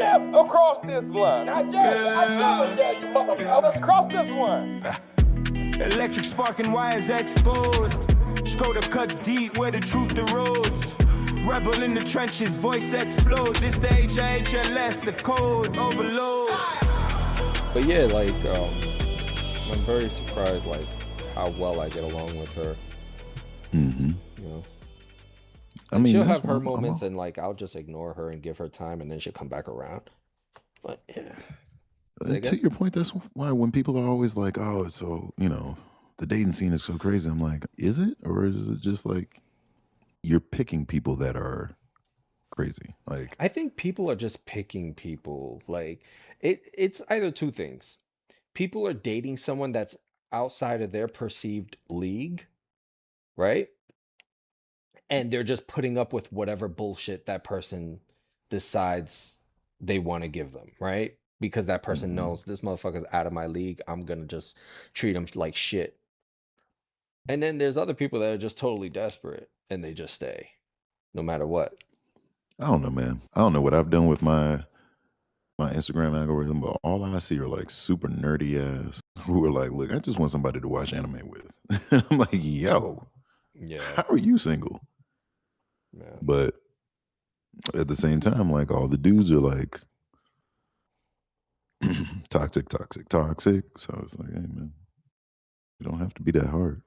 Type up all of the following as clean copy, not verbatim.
step across this line. I dare you, motherfucker. Cross this one. Electric sparking wires exposed. Skoda cuts deep where the truth erodes. Rebel in the trenches, voice explodes. This the HIHLS, the code overloads. But yeah, like, I'm very surprised, like, how well I get along with her. Mm-hmm. You know, I like, mean, she'll that's have her what moments, and like, I'll just ignore her and give her time, and then she'll come back around. But yeah, say to again? your point, that's why when people are always like, "Oh, it's so the dating scene is so crazy," I'm like, is it, or is it just like you're picking people that are crazy? Like, I think people are just picking people. Like, it's either two things. People are dating someone that's outside of their perceived league, right? And they're just putting up with whatever bullshit that person decides they want to give them, right? Because that person mhm. knows this motherfucker's out of my league. I'm gonna just treat him like shit. And then there's other people that are just totally desperate and they just stay, no matter what. I don't know, man. I don't know what I've done with my Instagram algorithm, but all I see are like super nerdy ass who are like, "Look, I just want somebody to watch anime with." I'm like, "Yo, Yeah, how are you single?" yeah. But at the same time, like all the dudes are like toxic, toxic, toxic. So it's like, hey man, you don't have to be that hard.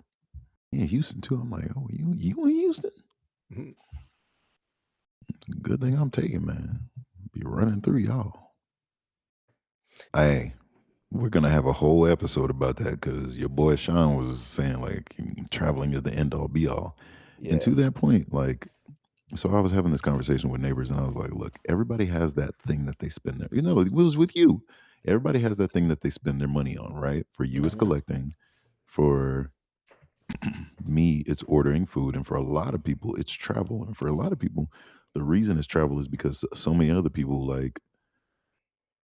Yeah, Houston too. I'm like, oh, you in Houston? Mhm. Good thing I'm taking, man. Be running through y'all. Hey, we're gonna have a whole episode about that because your boy Sean was saying like traveling is the end all be all. And Yeah. to that point, like, so I was having this conversation with neighbors, and I was like, look, everybody has that thing that they spend their, it was with you. Everybody has that thing that they spend their money on, right? For you, it's Mhm. collecting. For me, it's ordering food, and for a lot of people, it's travel. And for a lot of people, the reason it's travel is because so many other people like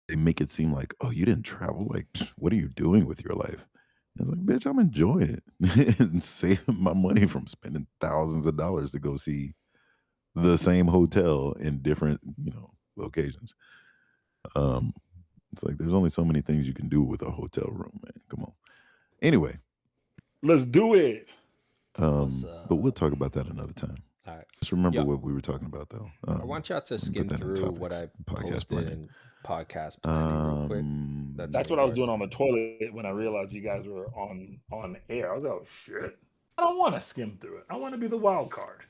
they make it seem like, oh, you didn't travel. Like, what are you doing with your life? And it's like, bitch, I'm enjoying it and saving my money from spending thousands of dollars to go see the same hotel in different, locations. Um, it's like there's only so many things you can do with a hotel room, man. Come on. Anyway, Let's do it. What's but we'll talk about that another time. all right. Just remember Yeah, what we were talking about, though. I want y'all to Let me put skim that in through what topics, I podcast posted planning. in podcast planning real quick. That's what I was doing on the toilet when I realized you guys were on air. I was like, oh shit. I don't want to skim through it. I want to be the wild card.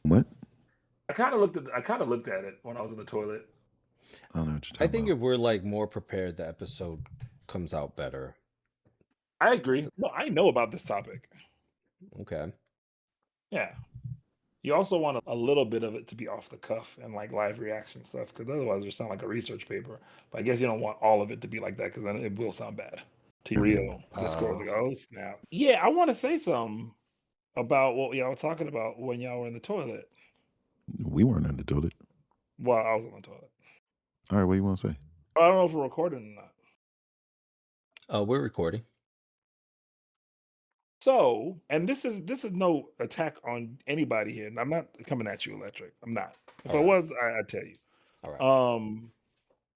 What? I kind of looked at it when I was in the toilet. I don't know what you're I talking think about. if we're like more prepared, the episode comes out better. I agree. No, I know about this topic. Okay. Yeah. You also want a little bit of it to be off the cuff and like live reaction stuff, because otherwise it sound like a research paper. But I guess you don't want all of it to be like that, because then it will sound bad. To real Discord, like, oh snap. Yeah, I want to say something about what y'all were talking about when y'all were in the toilet. We weren't in the toilet. Well, I was in the toilet. All right, what do you want to say? I don't know if we're recording or not. We're recording. So, and this is no attack on anybody here. And I'm not coming at you, Electric. I'm not. If I was, I'd tell you. All right.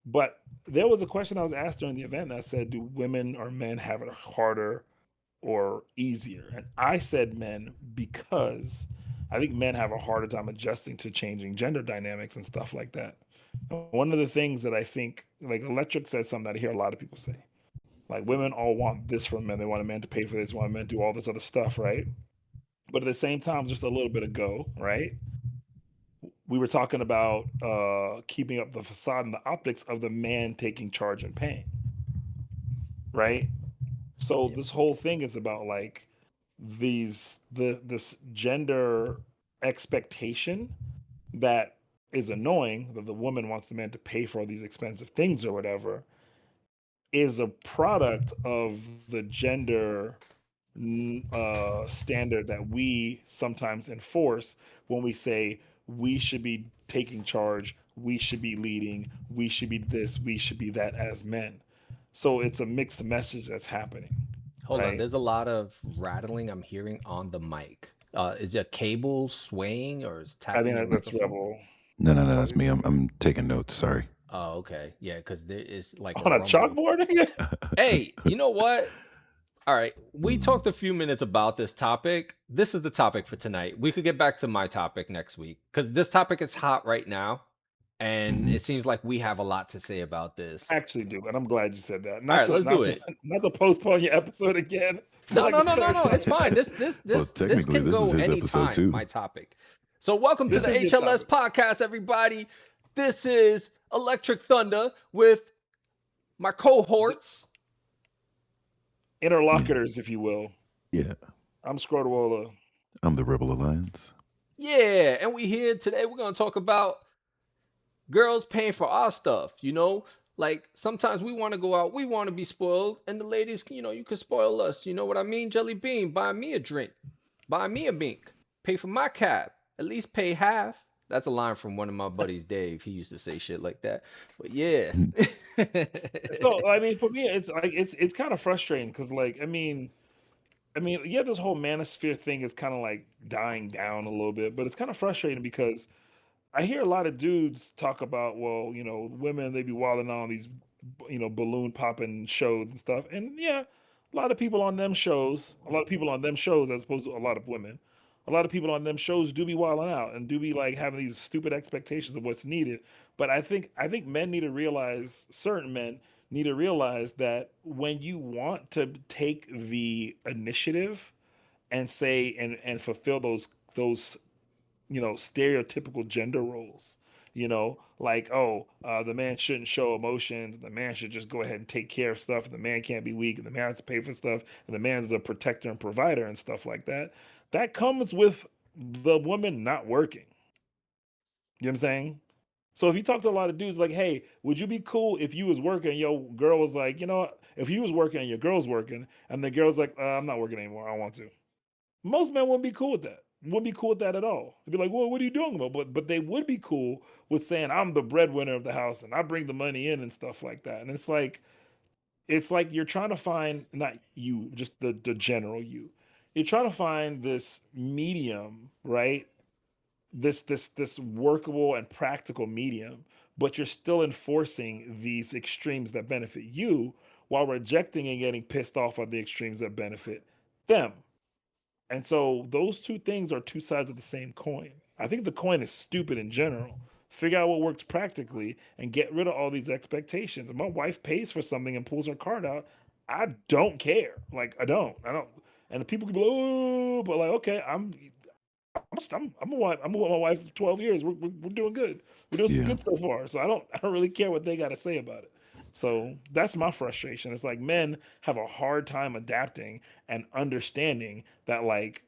But there was a question I was asked during the event, and I said, do women or men have it harder or easier? And I said men, because I think men have a harder time adjusting to changing gender dynamics and stuff like that. And one of the things that I think, like Electric said something that I hear a lot of people say, like women all want this from men. They want a man to pay for this, want a man to do all this other stuff, right? But at the same time, just a little bit ago, right? We were talking about keeping up the facade and the optics of the man taking charge and paying, right? So Yeah. this whole thing is about like this gender expectation that is annoying, that the woman wants the man to pay for all these expensive things or whatever, is a product of the gender standard that we sometimes enforce when we say we should be taking charge, we should be leading, we should be this, we should be that as men. So it's a mixed message that's happening. Hold on. Right? There's a lot of rattling I'm hearing on the mic. Is your cable swaying or is I tapping think your that's microphone? Rebel. No, no, no, Oh, that's me. I'm taking notes. Sorry. Oh, okay. Yeah, because there is like a on a rumble. chalkboard? Hey, you know what? All right, we Mm, talked a few minutes about this topic. This is the topic for tonight. We could get back to my topic next week because this topic is hot right now, and mhm. it seems like we have a lot to say about this. I actually do, and I'm glad you said that. All Not right, to let's not do to it. not to postpone your episode again for No, like no, the no, no, third no. It's fine. time. Well, This technically, can this is go his episode anytime, too. my topic. So welcome to This the is your HLS topic. podcast, everybody. This is Electric Thunder with my The cohorts. Yeah, interlocutors, if you will. yeah. I'm Scrotowola. I'm the Rebel Alliance. Yeah, and we here today. We're gonna talk about girls paying for our stuff, Like sometimes we want to go out, we want to be spoiled, and the ladies, you can spoil us. You know what I mean? Jelly Bean, buy me a drink, buy me a mink, pay for my cab, at least pay half. That's a line from one of my buddies, Dave. He used to say shit like that. But yeah. So I mean, for me, it's like it's kind of frustrating because like yeah, this whole manosphere thing is kind of like dying down a little bit, but it's kind of frustrating because I hear a lot of dudes talk about, well, women they be wilding on these, balloon popping shows and stuff, and yeah, a lot of people on them shows, as opposed to a lot of women, a lot of people on them shows do be wilding out and do be like having these stupid expectations of what's needed. But I think men need to realize, certain men need to realize that when you want to take the initiative and say and fulfill those stereotypical gender roles. Like, oh, the man shouldn't show emotions. The man should just go ahead and take care of stuff. And the man can't be weak. And the man has to pay for stuff. And the man's the protector and provider and stuff like that. That comes with the woman not working. You know what I'm saying? So if you talk to a lot of dudes, like, hey, would you be cool if you was working and your girl was like, if you was working and your girl's working, and the girl's like, I'm not working anymore. I don't want to. Most men wouldn't be cool with that. Wouldn't be cool with that at all. They'd be like, "Well, what are you doing about?" But they would be cool with saying, "I'm the breadwinner of the house and I bring the money in and stuff like that." And it's like you're trying to find, not you, just the general you. You're trying to find this medium, right? This workable and practical medium, but you're still enforcing these extremes that benefit you while rejecting and getting pissed off at the extremes that benefit them. And so those two things are two sides of the same coin. I think the coin is stupid in general. Figure out what works practically and get rid of all these expectations. If my wife pays for something and pulls her card out, I don't care. Like I don't. And the people can be like, oh, but like, okay, I'm with my wife for 12 years. We're doing good. We're doing some Yeah. good so far. So I don't really care what they got to say about it. So that's my frustration. It's like men have a hard time adapting and understanding that like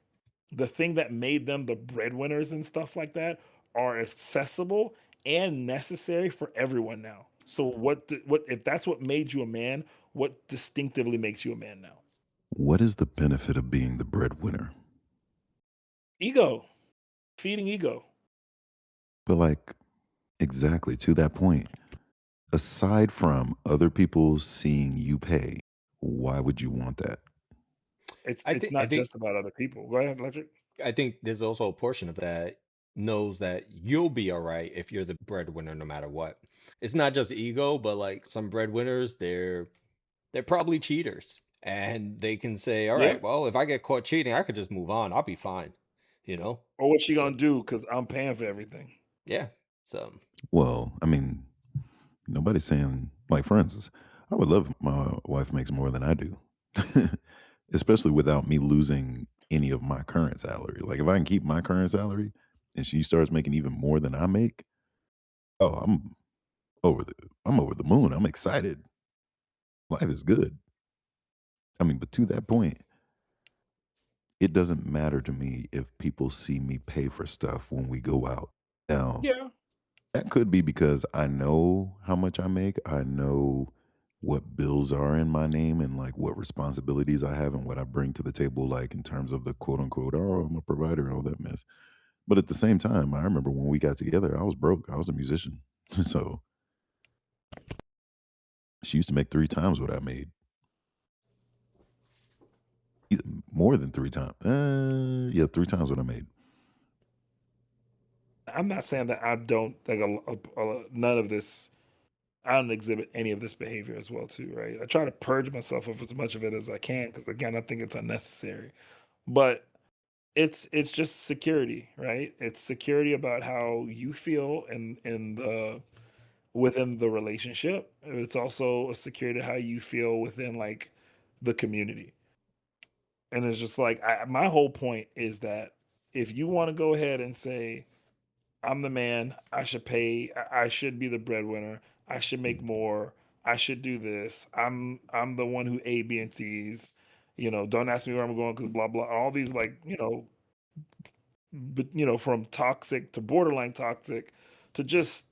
the thing that made them the breadwinners and stuff like that are accessible and necessary for everyone now. So what if that's what made you a man? What distinctively makes you a man now? What is the benefit of being the breadwinner? Ego, feeding ego. But like, exactly to that point, aside from other people seeing you pay, why would you want that? It's I it's think I not think just about other people. Go ahead, Electric. I think there's also a portion of that knows that you'll be all right if you're the breadwinner no matter what. It's not just ego, but like some breadwinners, they're probably cheaters. And they can say, all Yeah. right, well, if I get caught cheating, I could just move on. I'll be fine, you know? Or what she So gonna do? Because I'm paying for everything. yeah. So Well, I mean, nobody's saying, like, for instance, I would love if my wife makes more than I do, especially without me losing any of my current salary. Like, if I can keep my current salary and she starts making even more than I make, oh, over the, I'm over the moon. I'm excited. Life is good. I mean, but to that point, it doesn't matter to me if people see me pay for stuff when we go out. Now, Yeah. that could be because I know how much I make. I know what bills are in my name and like what responsibilities I have and what I bring to the table, like in terms of the quote unquote, oh, I'm a provider and all that mess. But at the same time, I remember when we got together, I was broke. I was a musician. So she used to make 3 times what I made. More than 3 times. Yeah, 3 times what I made. I'm not saying that I don't like none of this. I don't exhibit any of this behavior as well too, right? I try to purge myself of as much of it as I can because again, I think it's unnecessary. But it's just security, right? It's security about how you feel in the within the relationship. It's also a security how you feel within like the community. And it's just like my whole point is that if you want to go ahead and say I'm the man, I should pay, I should be the breadwinner, I should make more, I should do this. I'm the one who A, B, and C's. Don't ask me where I'm going because blah blah. All these like but from toxic to borderline toxic to just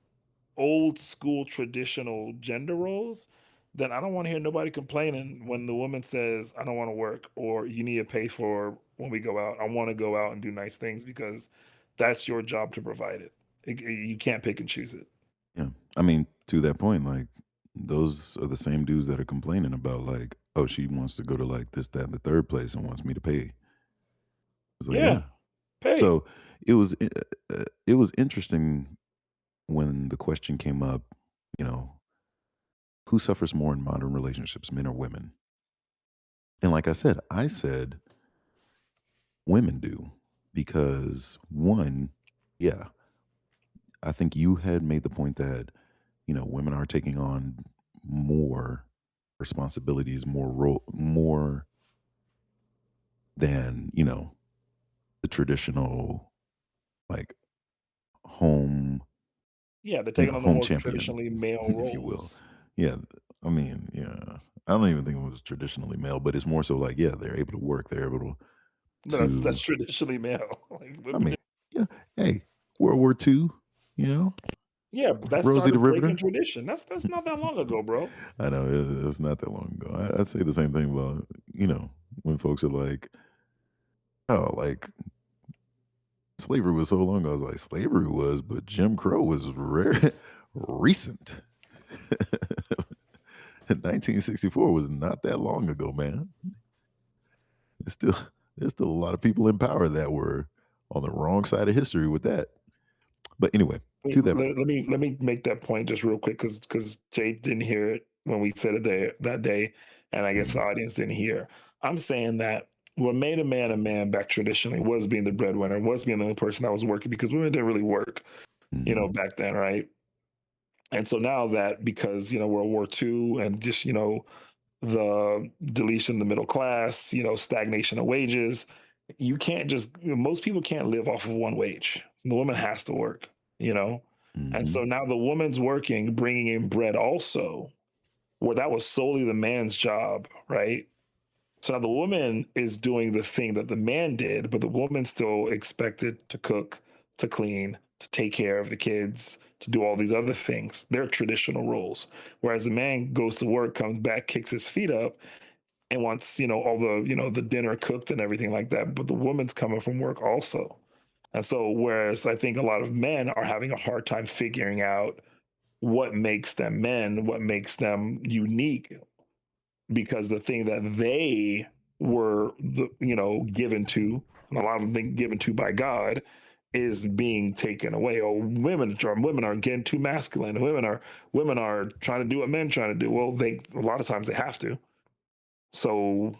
old school traditional gender roles, then I don't want to hear nobody complaining when the woman says, I don't want to work or you need to pay for when we go out. I want to go out and do nice things because that's your job to provide it. You can't pick and choose it. Yeah. I mean, to that point, like those are the same dudes that are complaining about like, oh, she wants to go to like this, that, and the third place and wants me to pay. It's like, Yeah, yeah. pay. So it was interesting when the question came up, you know, who suffers more in modern relationships, men or women? And like I said women do because one, yeah, I think you had made the point that women are taking on more responsibilities, more than the traditional like home Yeah, they're taking on the home more champion, traditionally male if you will. roles. Yeah, I mean, yeah, I don't even think it was traditionally male, but it's more so like, yeah, they're able to work, they're able But that's to traditionally male. Like I women, mean, yeah, hey, World War II, you know, yeah, but that Rosie the started breaking Riveter. tradition. That's not that long ago, bro. I know it was not that long ago. I say the same thing about when folks are like, "Oh, like slavery was so long ago." I was like, "Slavery was, but Jim Crow was rare, recent." 1964 was not that long ago, man. There's still there's still a lot of people in power that were on the wrong side of history with that. But anyway, to that, Let me make that point just real quick because Jay didn't hear it when we said it there that day, and I guess the mm, audience didn't hear. I'm saying that what made a man back traditionally was being the breadwinner, was being the only person that was working because women didn't really work, mhm, back then, right? And so now that because World War II and just the deletion of the middle class, stagnation of wages. You can't just, most people can't live off of one wage. The woman has to work, you know? And mhm, so now the woman's working, bringing in bread also, where that was solely the man's job, right? So now the woman is doing the thing that the man did, but the woman's still expected to cook, to clean, to take care of the kids, to do all these other things. They're traditional roles. Whereas the man goes to work, comes back, kicks his feet up, and wants, all the, the dinner cooked and everything like that. But the woman's coming from work also. And so, whereas I think a lot of men are having a hard time figuring out what makes them men, what makes them unique, because the thing that they were given to, and a lot of them been given to by God, is being taken away. Oh, women are getting too masculine. Women are trying to do what men trying to do. Well, they a lot of times they have to. So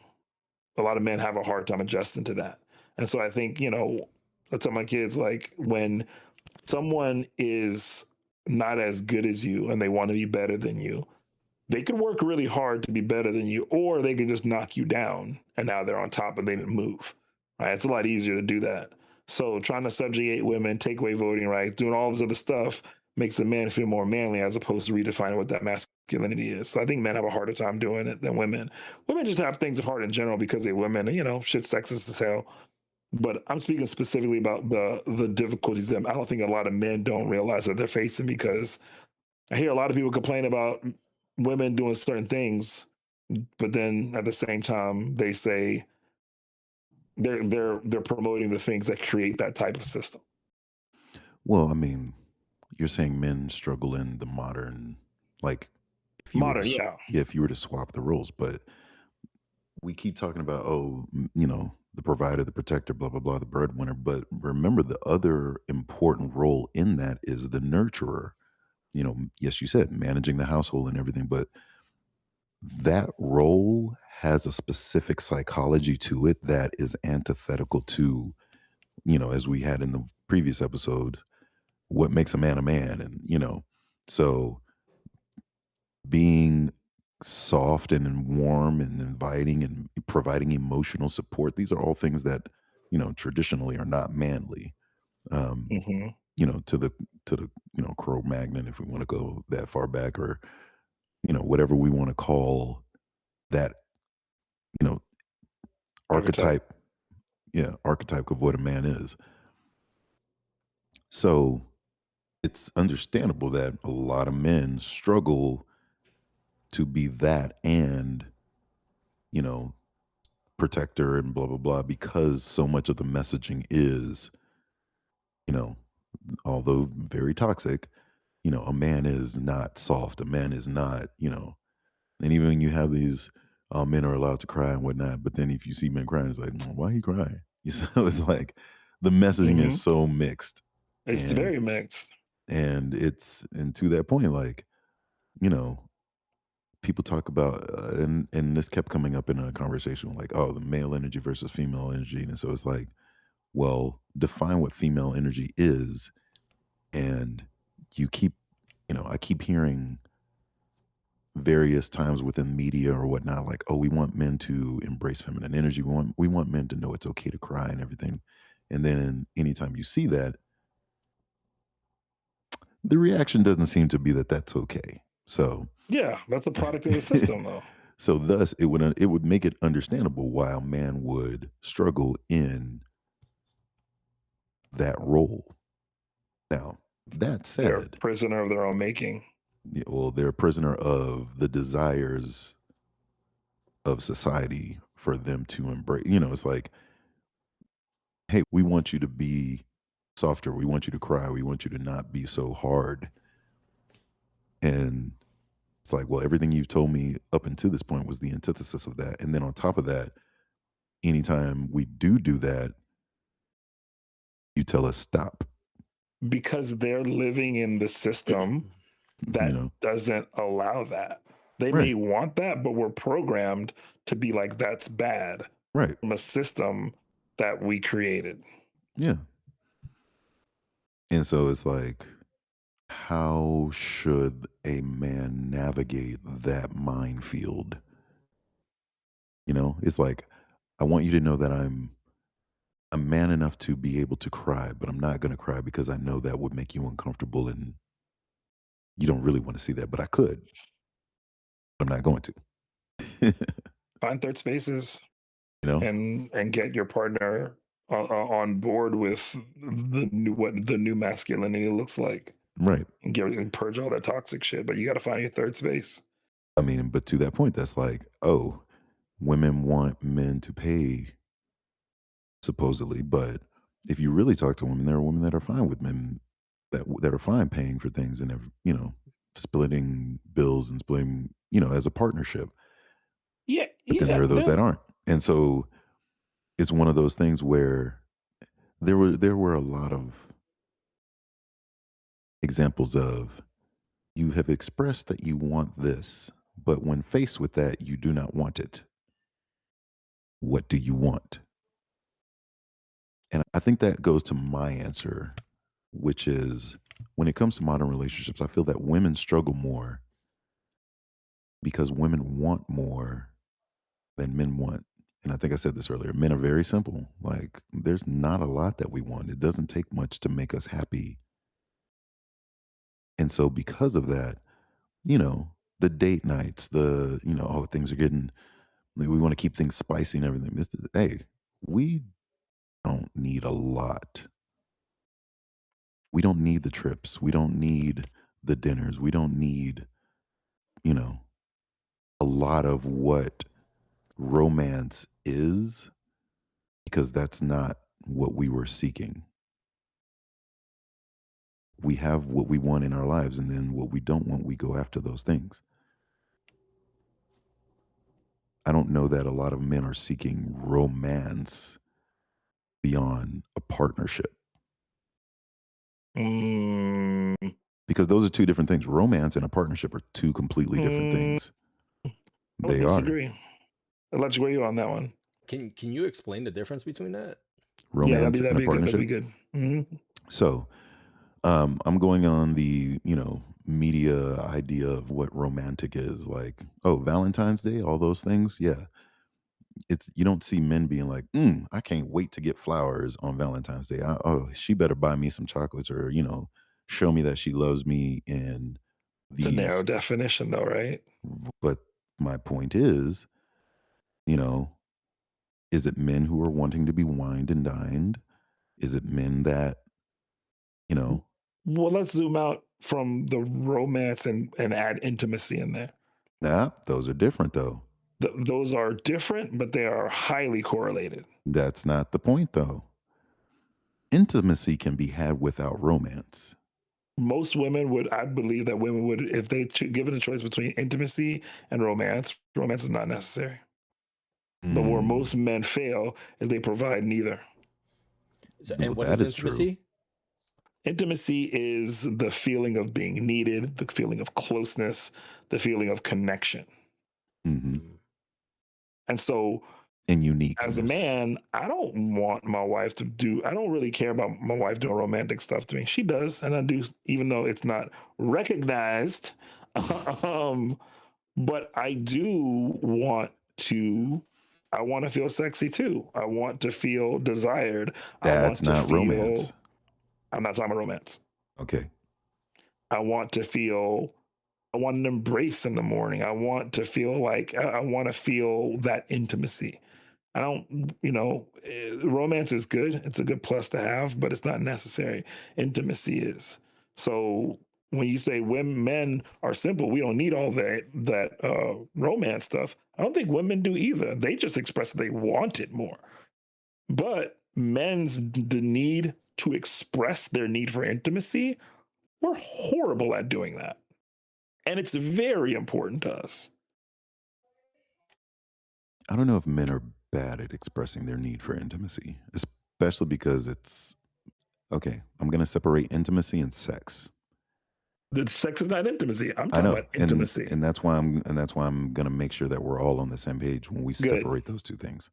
a lot of men have a hard time adjusting to that. And so I think, I tell my kids like when someone is not as good as you and they want to be better than you, they could work really hard to be better than you, or they can just knock you down and now they're on top and they didn't move. Right? It's a lot easier to do that. So trying to subjugate women, take away voting rights, doing all this other stuff makes a man feel more manly as opposed to redefining what that masculinity is. So I think men have a harder time doing it than women. Women just have things hard in general because they're women, and shit sexist as hell. But I'm speaking specifically about the difficulties that I don't think a lot of men don't realize that they're facing, because I hear a lot of people complain about women doing certain things, but then at the same time they say they're promoting the things that create that type of system. well, I mean, you're saying men struggle in the modern, like, if you were to, Modern, yeah. yeah, if you were to swap the roles, but we keep talking about, oh, the provider, the protector, blah blah blah, the breadwinner, but remember the other important role in that is the nurturer. Yes, you said managing the household and everything, but that role has a specific psychology to it that is antithetical to, as we had in the previous episode, what makes a man. And, so being soft and warm and inviting and providing emotional support, these are all things that, traditionally are not manly. Um, Hmm. to the Cro-Magnon, if we want to go that far back, or whatever we want to call that, you know Archetype. archetype. Yeah, archetype of what a man is. So it's understandable that a lot of men struggle to be that and, you know, protector and blah blah blah, because so much of the messaging is, you know, although very toxic, a man is not soft, a man is not, and even when you have these men are allowed to cry and whatnot, but then if you see men crying, it's like, "Mm, why are you crying?" So it's like the messaging is Hmm. so mixed. It's and very mixed. and to that point, like, you know people talk about, and this kept coming up in a conversation, like, oh, the male energy versus female energy. And so it's like, well, define what female energy is. And you keep, I keep hearing various times within media or whatnot, like, oh, we want men to embrace feminine energy, we want men to know it's okay to cry and everything. And then anytime you see that, the reaction doesn't seem to be that that's okay. So Yeah, that's a product of the system, though. so thus it would make it understandable why a man would struggle in that role. Now, that They're a said, prisoner of their own making. well, they're a prisoner of the desires of society for them to embrace. It's like, hey, we want you to be softer, we want you to cry, we want you to not be so hard. And it's like, well, everything you've told me up until this point was the antithesis of that. And then on top of that, anytime we do that, you tell us stop. Because they're living in the system you that know doesn't allow that. They may right, want that, but we're programmed to be like, that's bad right, from a system that we created. yeah. And so it's like, how should a man navigate that minefield? It's like, I want you to know that I'm man enough to be able to cry, but I'm not going to cry because I know that would make you uncomfortable and you don't really want to see that, but I could. I'm not going to. you Find third spaces know? and get your partner on board with what the new masculinity looks like, Right. and purge all that toxic shit. But you got to find your third space. I mean, but to that point, that's like, oh, women want men to pay supposedly, but if you really talk to women, there are women that are fine with men that are fine paying for things and have, splitting bills and splitting, as a partnership. Yeah, But then yeah. there are those that aren't. And so it's one of those things where there were a lot of examples of, you have expressed that you want this, but when faced with that, you do not want it. What do you want? And I think that goes to my answer, which is, when it comes to modern relationships, I feel that women struggle more because women want more than men want. And I think I said this earlier. Men are very simple. Like, there's not a lot that we want. It doesn't take much to make us happy. And so because of that, the date nights, oh, things are getting, we want to keep things spicy and everything. Hey, we don't need a lot. We don't need the trips. We don't need the dinners. We don't need, you know, a lot of what romance is, because that's not what we were seeking. We have what we want in our lives, and then what we don't want, we go after those things. I don't know that a lot of men are seeking romance beyond a partnership, Mm, because those are two different things. Romance and a partnership are two completely different mm, things. I would They are. disagree. I'll let you weigh on that one. Can you explain the difference between that? Yeah, Romance and that'd a be good. That'd be partnership. good. Hmm. So, I'm going on the, media idea of what romantic is. Like, oh, Valentine's Day, all those things. Yeah, you don't see men being like, I can't wait to get flowers on Valentine's Day. Oh, she better buy me some chocolates, or show me that she loves me in It's a narrow these. definition, though, right? But my point is, you know, is it men who are wanting to be wined and dined? Is it men that, you know, Well, let's zoom out from the romance and add intimacy in there. those are different though. Those are different, but they are highly correlated. That's not the point though. Intimacy can be had without romance. Most women would, I believe that women would, if they given a choice between intimacy and romance, romance is not necessary. But where Mm, most men fail is they provide neither. So, well, and what that is is true. intimacy? Intimacy is the feeling of being needed, the feeling of closeness, the feeling of connection. Hmm. Mm. And so, And as a uniqueness. man, I don't want my wife to do, I don't really care about my wife doing romantic stuff to me. She does, and I do, even though it's not recognized. um, but I do want to, I want to feel sexy too. I want to feel desired. I That's want to not romance. feel, I'm not talking about romance. Okay. I want to feel, I want an embrace in the morning. I want to feel like, I want to feel that intimacy. I don't, romance is good. It's a good plus to have, but it's not necessary. Intimacy is. So when you say women, men are simple, we don't need all that romance stuff. I don't think women do either. They just express that they want it more. But the need to express their need for intimacy, we're horrible at doing that, and it's very important to us. I don't know if men are bad at expressing their need for intimacy, especially because it's okay. I'm going to separate intimacy and sex. The sex is not intimacy. I'm I talking know, about and intimacy. and that's why I'm going to make sure that we're all on the same page when we Good. separate those two things.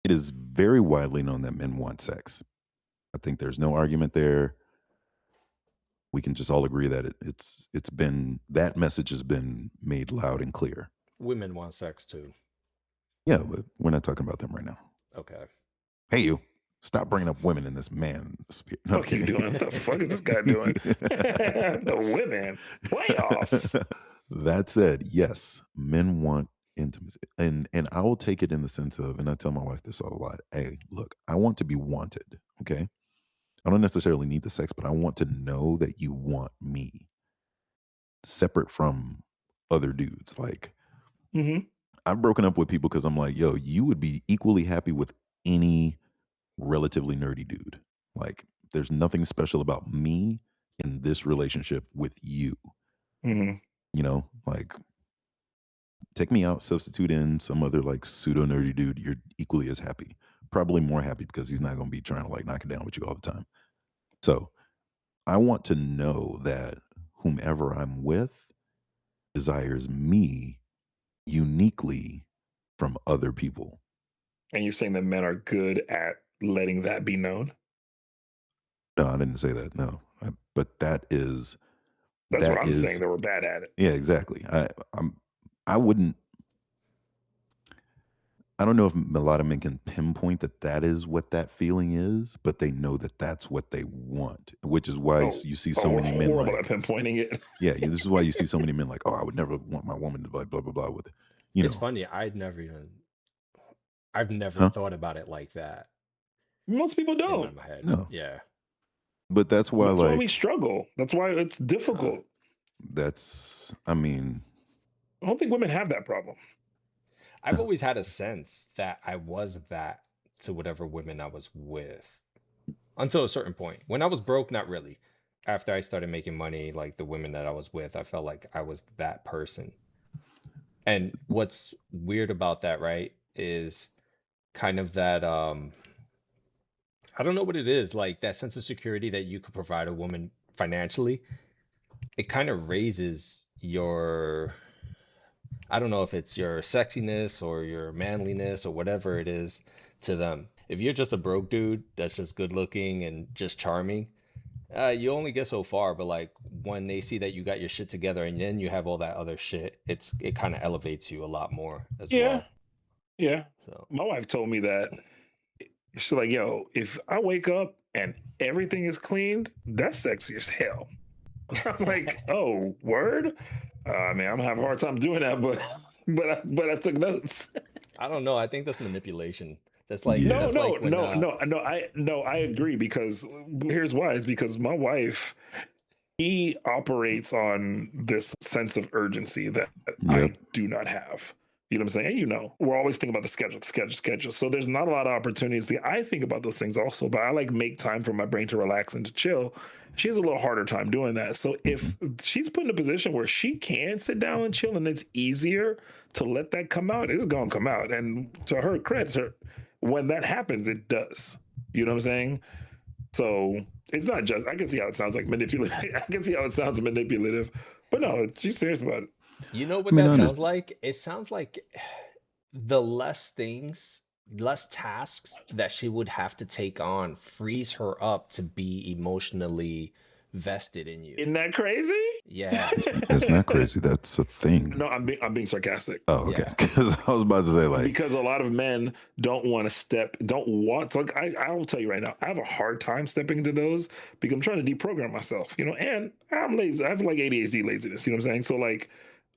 It is very widely known that men want sex. I think there's no argument there. We can just all agree that it's been, that message has been made loud and clear. Women want sex too. Yeah, but we're not talking about them right now. Okay. Hey, you. Stop bringing up women in this man sphere. Fuck you doing? What the fuck is this guy doing? The women playoffs. That said, yes, men want intimacy, and I will take it in the sense of, and I tell my wife this a lot. Hey, look, I want to be wanted. Okay, I don't necessarily need the sex, but I want to know that you want me, separate from other dudes. Like, Hmm. I've broken up with people because I'm like, yo, you would be equally happy with any relatively nerdy dude. Like, there's nothing special about me in this relationship with you. Hmm. Like, take me out, substitute in some other like pseudo nerdy dude. You're equally as happy, probably more happy, because he's not going to be trying to like knock it down with you all the time. So I want to know that whomever I'm with desires me uniquely from other people. And you're saying that men are good at letting that be known? No, I didn't say that. No, but That's what that I'm saying. is That we're bad at it. yeah, exactly. I wouldn't. I don't know if a lot of men can pinpoint that that is what that feeling is, but they know that that's what they want, which is why Oh, you see so we're many men horrible at like, pinpointing it. yeah, this is why you see so many men like, oh, I would never want my woman to like blah blah blah with it, It's funny. I've never huh? thought about it like that Most people in my don't. head. No, Yeah. but that's why That's why we like struggle. That's why it's Huh. difficult. I mean, I don't think women have that problem. I've always had a sense that I was that to whatever women I was with until a certain point. When I was broke, not really. After I started making money, like the women that I was with, I felt like I was that person. And what's weird about that, right, is kind of that I don't know what it is, like that sense of security that you could provide a woman financially. It kind of raises your, I don't know if it's your sexiness or your manliness or whatever it is to them. If you're just a broke dude that's just good looking and just charming, you only get so far. But like when they see that you got your shit together and then you have all that other shit, it kind of elevates you a lot more as Yeah, well. yeah. So My wife told me that she's like, "Yo, if I wake up and everything is cleaned, that's sexy as hell." I'm like, "Oh, word." I mean, I'm having a hard time doing that, but I took notes. I don't know. I think that's manipulation. Yeah. That's like when I agree because here's why. It's because my wife, he operates on this sense of urgency that I Yep. do not have. You know what I'm saying? And we're always thinking about the schedule. So there's not a lot of opportunities. I think about those things also, but I like make time for my brain to relax and to chill. She has a little harder time doing that. So Hmm. if she's put in a position where she can sit down and chill and it's easier to let that come out, it's gonna come out. And to her credit, when that happens, it does. You know what I'm saying? So it's not just, I can see how it sounds like manipulative. I can see how it sounds manipulative, but no, she's serious about it. you know I what mean, that I sounds understand. like? It sounds like the less things, less tasks that she would have to take on frees her up to be emotionally vested in you. Isn't that crazy? Yeah, That's not crazy. That's a thing. No, I'm being sarcastic. Oh, okay. yeah. Because I was about to say, like, Because a lot of men don't want to, like, I will tell you right now, I have a hard time stepping into those because I'm trying to deprogram myself, and I'm lazy. I have like ADHD laziness, you know what I'm saying? So like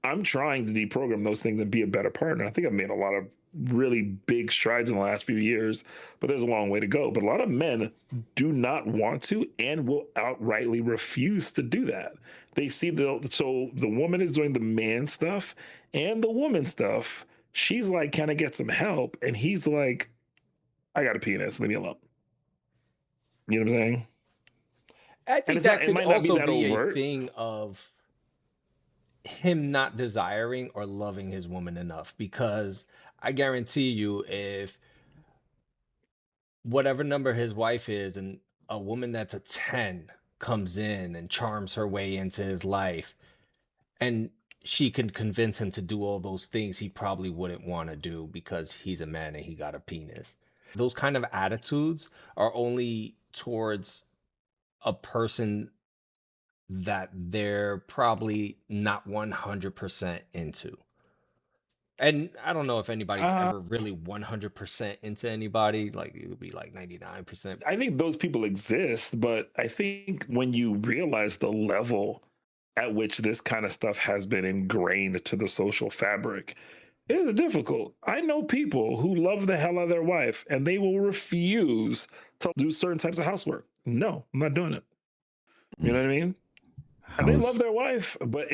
I'm trying to deprogram those things and be a better partner. I think I've made a lot of really big strides in the last few years, but there's a long way to go. But a lot of men do not want to and will outrightly refuse to do that. They see so the woman is doing the man stuff and the woman stuff. She's like, "Can I get some help?" And he's like, "I got a penis. Leave me alone." You know what I'm saying? I And think that it could might not be also that be a overt. thing of him not desiring or loving his woman enough because I guarantee you if whatever number his wife is and a woman that's a 10 comes in and charms her way into his life and she can convince him to do all those things he probably wouldn't want to do because he's a man and he got a penis. Those kind of attitudes are only towards a person that they're probably not 100% into. And I don't know if anybody's Uh, ever really 100% into anybody. Like it would be like 99%. I think those people exist, but I think when you realize the level at which this kind of stuff has been ingrained to the social fabric, it is difficult. I know people who love the hell out of their wife and they will refuse to do certain types of housework. No, I'm not doing it. You know mm, what I mean? And how they love is their wife, but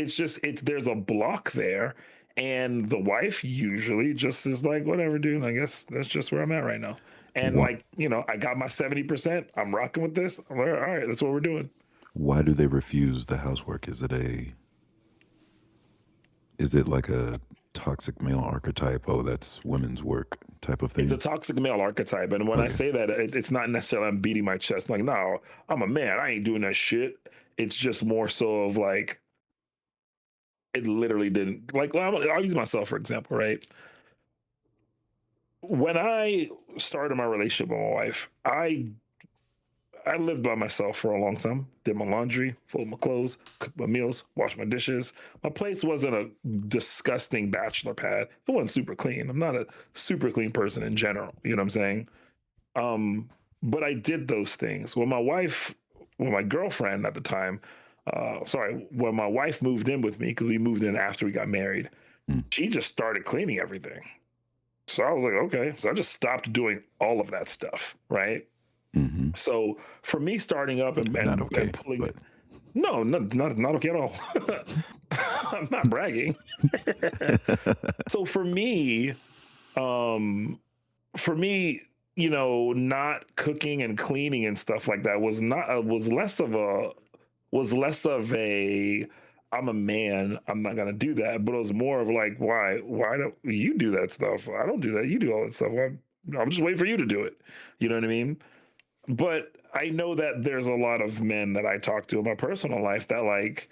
there's a block there. And the wife usually just is like, whatever, dude. I guess that's just where I'm at right now. And what? like, I got my 70%. I'm rocking with this. I'm like, all right, that's what we're doing. Why do they refuse the housework? Is it like a toxic male archetype? Oh, that's women's work type of It's a thing. toxic male archetype. And when I Okay. say that, it's not necessarily I'm beating my chest. Like, no, I'm a man. I ain't doing that shit. It's just more so of like, it literally didn't. Like, I'll use myself, for example, right? When I started my relationship with my wife, I lived by myself for a long time. Did my laundry, folded my clothes, cooked my meals, washed my dishes. My place wasn't a disgusting bachelor pad. It wasn't super clean. I'm not a super clean person in general. You know what I'm saying? But I did those things. When my girlfriend at the time, when my wife moved in with me, because we moved in after we got married, Mm, she just started cleaning everything. So I was like, okay. So I just stopped doing all of that stuff, right? mm-hmm. So for me starting up and Not and okay, pulling but it, no, not okay at all. I'm not bragging. So um, for me, not cooking and cleaning and stuff like that was not was less of a I'm a man, I'm not gonna do that. But it was more of like, why don't you do that stuff? I don't do that. You do all that stuff. I'm just waiting for you to do it. You know what I mean? But I know that there's a lot of men that I talk to in my personal life that like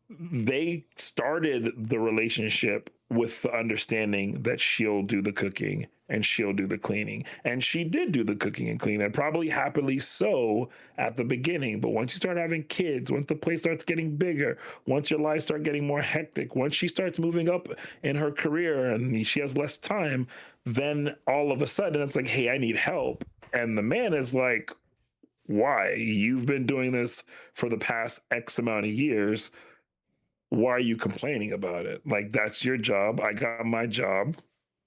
they started the relationship with the understanding that she'll do the cooking and she'll do the cleaning. And she did do the cooking and cleaning, and probably happily so at the beginning. But once you start having kids, once the place starts getting bigger, once your life starts getting more hectic, once she starts moving up in her career and she has less time, then all of a sudden it's like, hey, I need help. And the man is like, why? You've been doing this for the past X amount of years. Why are you complaining about it? Like, that's your job. I got my job,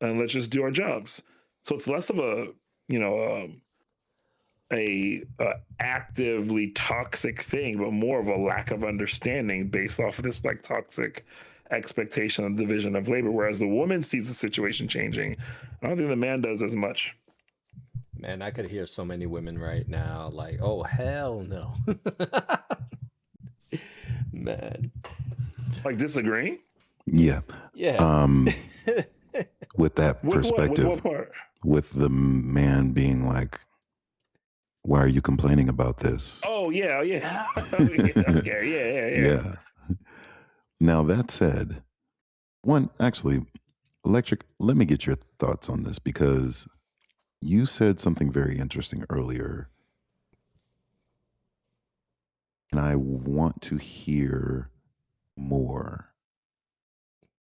and let's just do our jobs. So it's less of a, you know, actively toxic thing, but more of a lack of understanding based off of this like toxic expectation of division of labor. Whereas the woman sees the situation changing, I don't think the man does as much. Man, I could hear so many women right now like, oh, hell no. Man. Like disagreeing? Yeah. Yeah. With that With perspective, what part? with the man being like, why are you complaining about this? Oh yeah. Okay, yeah. Now, that said, actually, Electric, let me get your thoughts on this because you said something very interesting earlier. And I want to hear more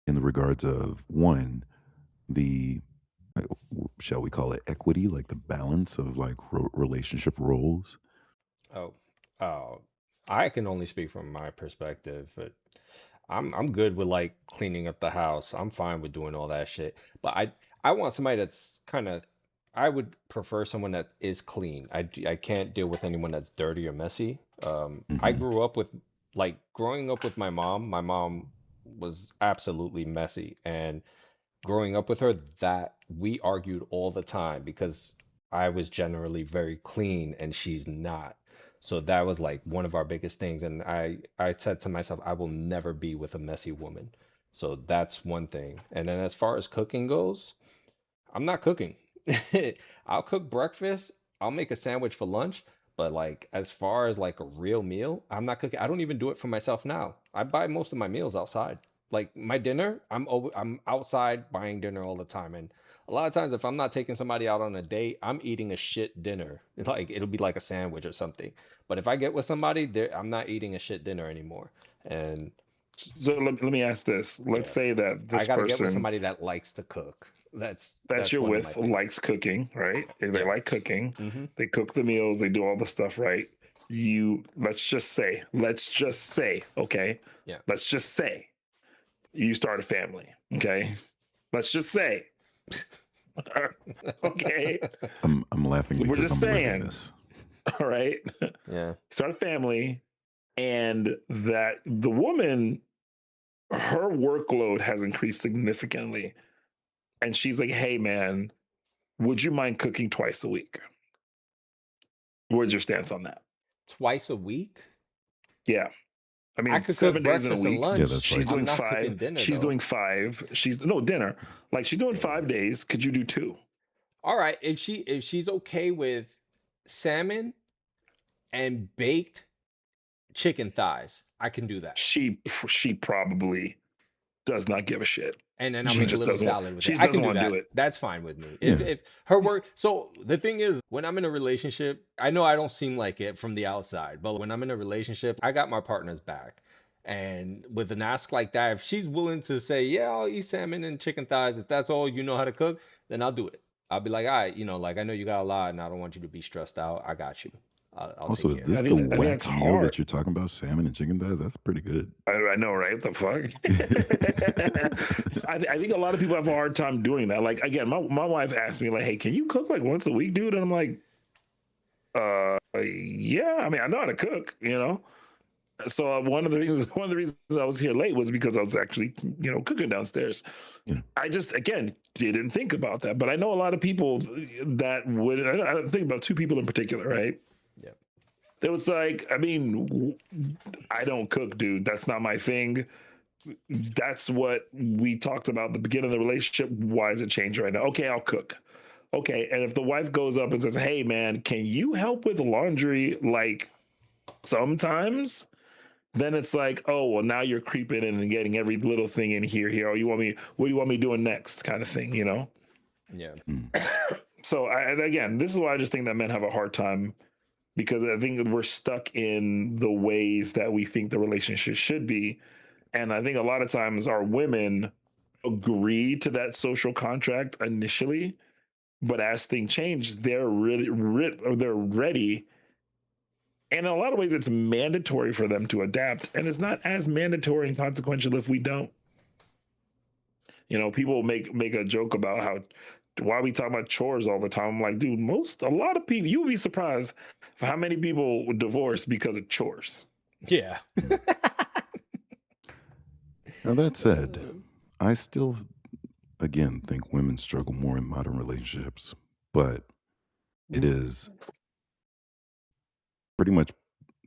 in the regards of one, the shall we call it equity, like the balance of like relationship roles. Oh, I can only speak from my perspective, but I'm good with like cleaning up the house. I'm fine with doing all that shit. But I want somebody that's kind of I would prefer someone that is clean. I can't deal with anyone that's dirty or messy. I Mhm. grew up with like growing up with my mom. My mom was absolutely messy, and growing up with her, that we argued all the time because I was generally very clean and she's not. So that was like one of our biggest things. And I said to myself, I will never be with a messy woman. So that's one thing. And then as far as cooking goes, I'm not cooking. I'll cook breakfast. I'll make a sandwich for lunch. But like as far as like a real meal, I'm not cooking. I don't even do it for myself now. I buy most of my meals outside. Like my dinner, I'm outside buying dinner all the time. And a lot of times if I'm not taking somebody out on a date, I'm eating a shit dinner. Like it'll be like a sandwich or something. But if I get with somebody, I'm not eating a shit dinner anymore. And So let me ask this. Let's yeah, say that I this gotta get with person somebody that likes to cook. that That's you're one of my with things. likes cooking, right? They Yeah. like cooking. Hmm. They cook the meals. They do all the stuff right. You let's just say, okay, Yeah. let's just say you start a family, okay. Let's just say, okay, I'm laughing we're because just I'm living saying, this. all right. Yeah. Start a family, and that the woman, her workload has increased significantly, and she's like, hey man, would you mind cooking twice a week? What's your stance on that? Twice a week? Yeah. I I mean, could cook 7 days in a breakfast and week. Yeah, lunch. that's She's like I'm doing not five. cooking dinner She's though. doing five. She's no dinner. Like she's doing Damn. 5 days. Could you do two? All right, if she's okay with salmon and baked chicken thighs, I can do that. She probably does not give a shit. And then I'll She make a just little doesn't want. salad with She it. just I doesn't can do want to do that. it. That's fine with me. If Yeah. if her work, so the thing is, when I'm in a relationship, I know I don't seem like it from the outside, but when I'm in a relationship, I got my partner's back. And with an ask like that, if she's willing to say, "Yeah, I'll eat salmon and chicken thighs," if that's all you know how to cook, then I'll do it. I'll be like, "All right, like I know you got a lot, and I don't want you to be stressed out. I got you. I'll Also, take is care of this it." the I think that's whack meal hard. that you're talking about? Salmon and chicken thighs? That's pretty good. I know, right? What the fuck? I think a lot of people have a hard time doing that. Like again, my wife asked me like, "Hey, can you cook like once a week, dude?" And I'm like, yeah. I mean, I know how to cook, So one of the reasons I was here late was because I was actually, cooking downstairs. Yeah. I just again didn't think about that, but I know a lot of people that would. I think about two people in particular, right? Yeah. It was like, I mean, I don't cook, dude. That's not my thing. That's what we talked about at the beginning of the relationship. Why is it changing right now? Okay, I'll cook. Okay, and if the wife goes up and says, "Hey, man, can you help with laundry?" Like sometimes, then it's like, oh, well, now you're creeping in and getting every little thing in here. Oh, you want me? What do you want me doing next? Kind of thing, you know. Yeah. So, and again, this is why I just think that men have a hard time, because I think we're stuck in the ways that we think the relationship should be. And I think a lot of times our women agree to that social contract initially, but as things change, they're they're ready. And in a lot of ways, it's mandatory for them to adapt, and it's not as mandatory and consequential if we don't. You know, people make a joke about how why we talk about chores all the time. I'm like, dude, a lot of people, you would be surprised for how many people divorce because of chores. Yeah. Now, that said, I still, again, think women struggle more in modern relationships, but it is pretty much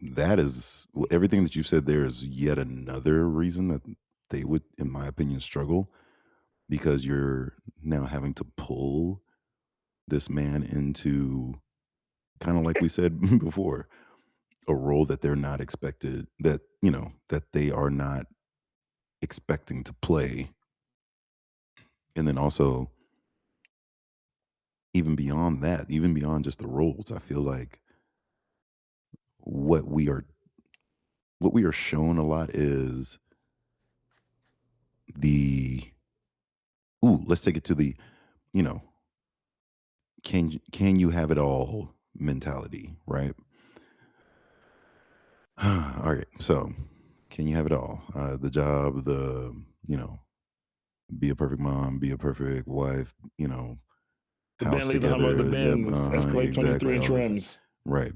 that is everything that you said there is yet another reason that they would, in my opinion, struggle, because you're now having to pull this man into, kind of like we said before, a role that they're not expected, that, that they are not expecting to play. And then also, even beyond that, even beyond just the roles, I feel like what we are what we are shown a lot is the let's take it to the, you know, can you have it all mentality, right? All right, so can you have it all? The job, you know, be a perfect mom, be a perfect wife, The house Bentley, the Hummer, the together. Yep, Benz, Escalade exactly, 23-inch all this. rims. Right.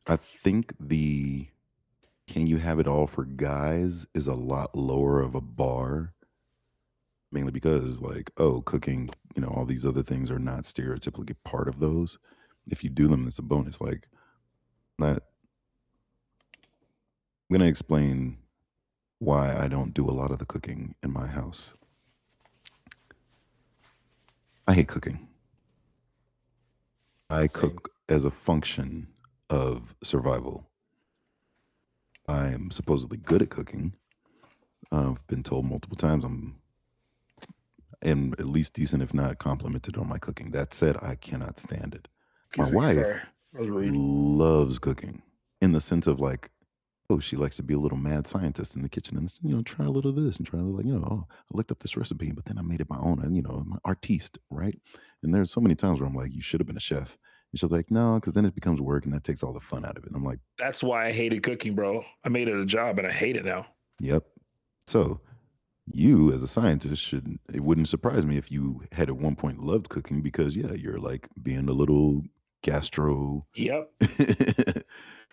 I think the can you have it all for guys is a lot lower of a bar, mainly because, like, oh, cooking, all these other things are not stereotypically part of those. If you do them, it's a bonus. Like, that I'm gonna explain why I don't do a lot of the cooking in my house. I hate cooking. I Same. cook as a function of survival. I'm supposedly good at cooking. I've been told multiple times am at least decent, if not complimented on my cooking. That said, I cannot stand it. My Excuse me, wife sorry. That was rude. loves cooking, in the sense of, like, oh, she likes to be a little mad scientist in the kitchen and, try a little of this and try a little, like, oh, I looked up this recipe, but then I made it my own, and, I'm an artiste, right? And there's so many times where I'm like, you should have been a chef. And she's like, no, because then it becomes work and that takes all the fun out of it. And I'm like, That's why I hated cooking, bro. I made it a job and I hate it now. yep. So you, as a scientist, it wouldn't surprise me if you had at one point loved cooking, because yeah, you're like being a little gastro Yep.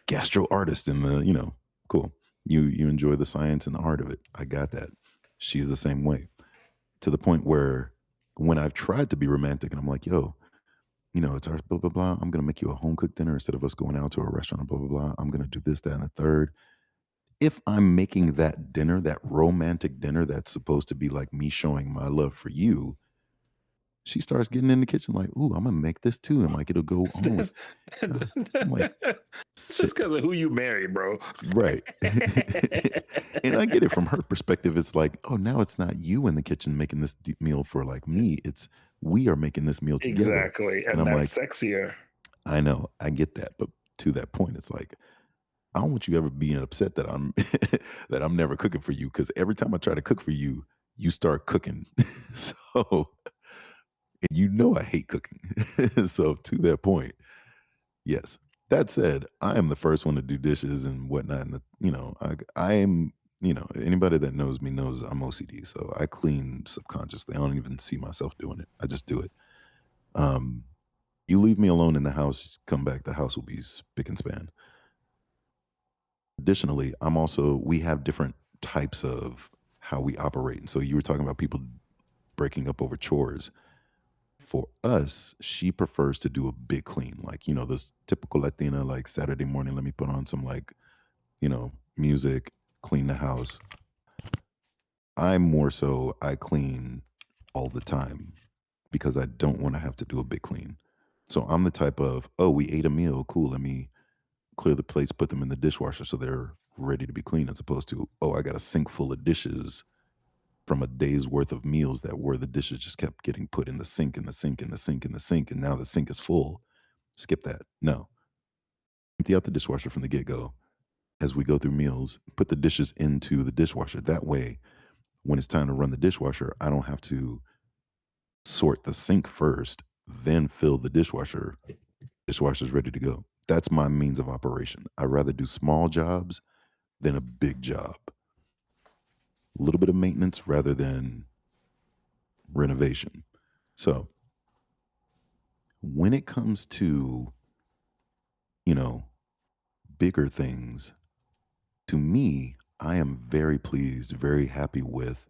gastro artist in the, cool. You enjoy the science and the art of it. I got that. She's the same way, to the point where when I've tried to be romantic and I'm like, yo, it's our blah blah blah, I'm gonna make you a home cooked dinner instead of us going out to a restaurant and blah blah blah. I'm gonna do this, that, and the third. If I'm making that dinner, that romantic dinner that's supposed to be like me showing my love for you, she starts getting in the kitchen like, ooh, I'm gonna make this too. And like, it'll go on. I'm like, it's just because of who you married, bro. Right. And I get it from her perspective. It's like, oh, now it's not you in the kitchen making this meal for like me. It's we are making this meal together. Exactly. And that's like, sexier. I know. I get that. But to that point, it's like, I don't want you ever being upset that I'm that I'm never cooking for you, because every time I try to cook for you, you start cooking. So I hate cooking. So to that point, yes. That said, I am the first one to do dishes and whatnot. And I am, anybody that knows me knows I'm OCD. So I clean subconsciously. I don't even see myself doing it. I just do it. You leave me alone in the house, come back, the house will be spick and span. Additionally, we have different types of how we operate. And so you were talking about people breaking up over chores. For us, she prefers to do a big clean, like, this typical Latina, like Saturday morning, let me put on some like, music, clean the house. I'm more so, I clean all the time because I don't want to have to do a big clean. So I'm the type of, oh, we ate a meal, cool, let me clear the plates, put them in the dishwasher so they're ready to be clean, as opposed to, oh, I got a sink full of dishes from a day's worth of meals that where the dishes just kept getting put in the sink and the sink and the sink and the sink, and now the sink is full. Skip that. No. Empty out the dishwasher from the get-go as we go through meals, put the dishes into the dishwasher. That way, when it's time to run the dishwasher, I don't have to sort the sink first, then fill the dishwasher. Dishwasher's ready to go. That's my means of operation. I'd rather do small jobs than a big job. A little bit of maintenance rather than renovation. So when it comes to, bigger things, to me, I am very pleased, very happy with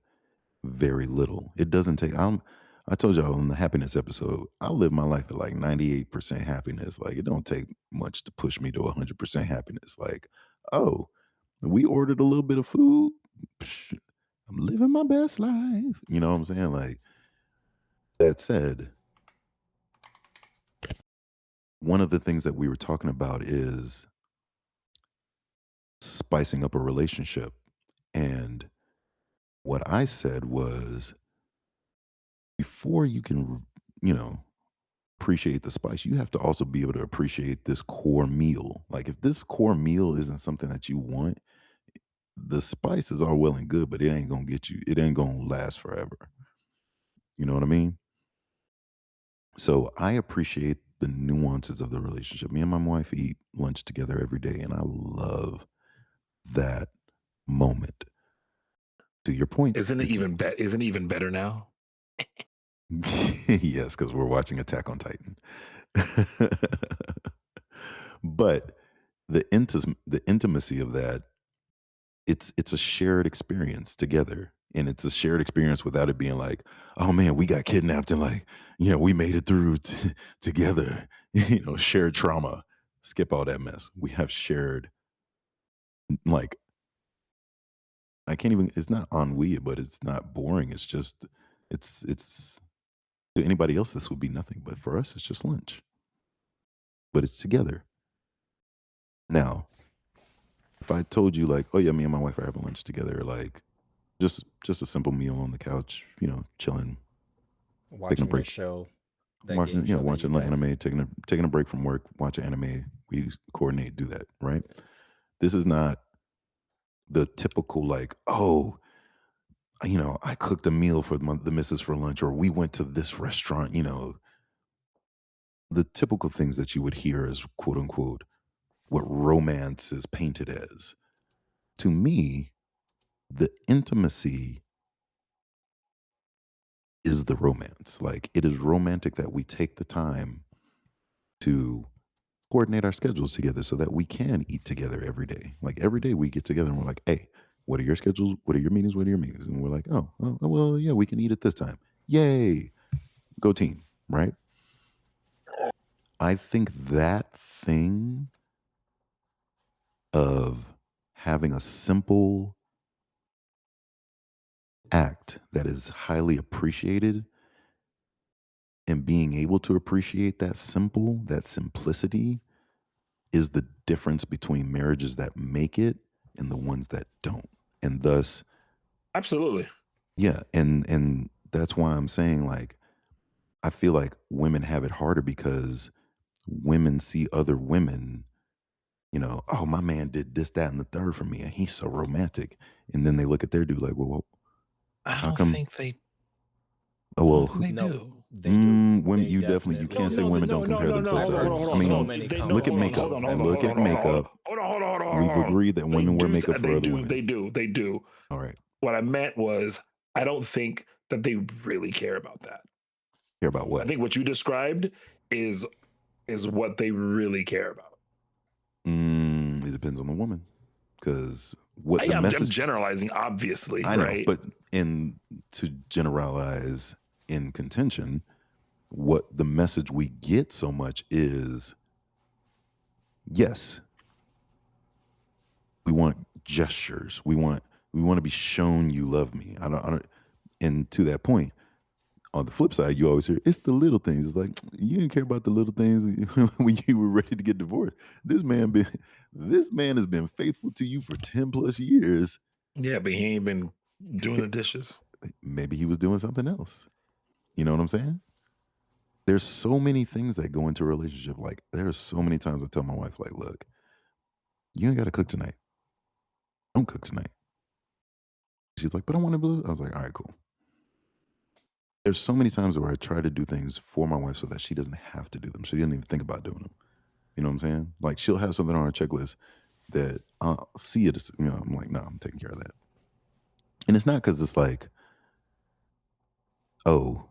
very little. It doesn't take, I told y'all in the happiness episode, I live my life at like 98% happiness. Like, it don't take much to push me to 100% happiness. Like, oh, we ordered a little bit of food. Psh, I'm living my best life. You know what I'm saying? Like, that said, one of the things that we were talking about is spicing up a relationship. And what I said was, before you can, appreciate the spice, you have to also be able to appreciate this core meal. Like, if this core meal isn't something that you want, the spices are well and good, but it ain't gonna get you, it ain't gonna last forever. You know what I mean? So I appreciate the nuances of the relationship. Me and my wife eat lunch together every day, and I love that moment. To your point, Isn't it even better now? yes, because we're watching Attack on Titan. But the intimacy of that, it's a shared experience together, and it's a shared experience without it being like, oh man, we got kidnapped and like, we made it through together. Shared trauma. Skip all that mess. We have shared, like, I can't even. It's not ennui, but it's not boring. It's just, it's to anybody else this would be nothing, but for us, it's just lunch. But it's together. Now, if I told you like, oh yeah, me and my wife are having lunch together, like just a simple meal on the couch, chilling, taking a Watching a break, show, that game watching, show that you watching guys. anime, taking a break from work, watch an anime. We coordinate, do that, right? This is not the typical like, oh, I cooked a meal for the missus for lunch, or we went to this restaurant. The typical things that you would hear as quote unquote what romance is painted as. To me, the intimacy is the romance. Like, it is romantic that we take the time to coordinate our schedules together so that we can eat together every day. Like, every day we get together and we're like, hey, what are your schedules? What are your meetings? What are your meetings? And we're like, oh well, yeah, we can eat at this time. Yay. Go team, right? I think that thing of having a simple act that is highly appreciated, and being able to appreciate that simplicity is the difference between marriages that make it and the ones that don't. And thus, Absolutely. yeah, and that's why I'm saying, like, I feel like women have it harder because women see other women, oh, my man did this, that, and the third for me, and he's so romantic. And then they look at their dude like, well, I how don't come? think they. Oh, I well, don't think they No, do. they do. women, They you definitely, you definitely can't say do. women don't compare themselves I've to heard others. I so mean, many look at conversations makeup. that Look women at don't. makeup. We've agreed that They women wear do. makeup for other women. They do. All right. What I meant was, I don't think that they really care about that. Care about I what? think what you described is what they really care about. It depends on the woman, because what the I'm message. generalizing, obviously, I know, right? but to generalize in contention, what the message we get so much is, yes, we want gestures. We want to be shown you love me. I don't. And to that point, on the flip side, you always hear it's the little things. It's like you didn't care about the little things when you were ready to get divorced. This man has been faithful to you for 10 plus years. Yeah, but he ain't been doing the dishes. Maybe he was doing something else. You know what I'm saying? There's so many things that go into a relationship. Like there's so many times I tell my wife, like, look, you ain't got to cook tonight. Don't cook tonight. She's like, but I want to blue. I was like, all right, cool. There's so many times where I try to do things for my wife so that she doesn't have to do them. She doesn't even think about doing them. You know what I'm saying? Like she'll have something on her checklist that I'll see it as, you know, I'm like, no, I'm taking care of that. And it's not because it's like, oh,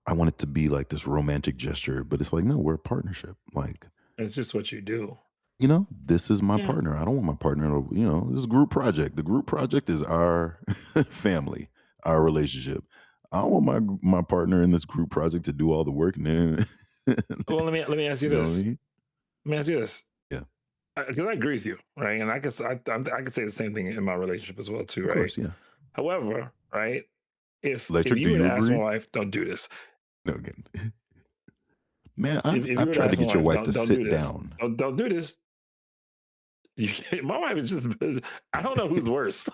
I want it to be like this romantic gesture, but it's like, no, we're a partnership. Like, it's just what you do. You know, this is my partner. I don't want my partner to, you know, this is a group project. The group project is our family, our relationship. I don't want my partner in this group project to do all the work. And well, let me ask you this. Let me ask you this. Yeah, because I agree with you, right? And I could say the same thing in my relationship as well, too, right? Of course, yeah. However, right, if Electric, you were to ask agree? my wife, don't do this. No, again. Man, I've tried to get your wife to sit down. Don't do this. My wife is just, I don't know who's worse.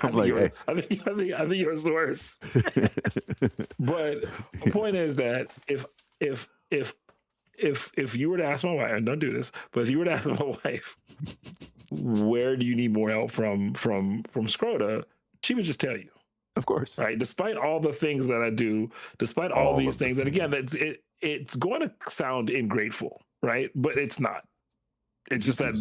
I'm like, hey. I think yours is worse. But the point is that if you were to ask my wife, and don't do this, but if you were to ask my wife, where do you need more help from Scrota, she would just tell you. Of course. Right. Despite all the things that I do, despite all these things, and again, it's going to sound ingrateful, right? But it's not. It's just that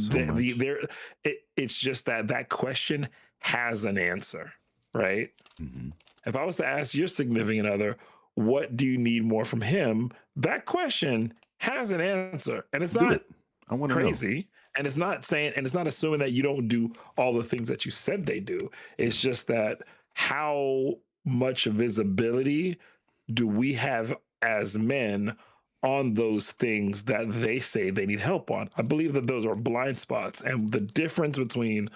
it's just that question has an answer, right? Mm-hmm. If I was to ask your significant other, what do you need more from him? That question has an answer, and it's not crazy, and it's not saying, and it's not assuming that you don't do all the things that you said they do. It's just that how much visibility do we have as men on those things that they say they need help on? I believe that those are blind spots. And the difference between,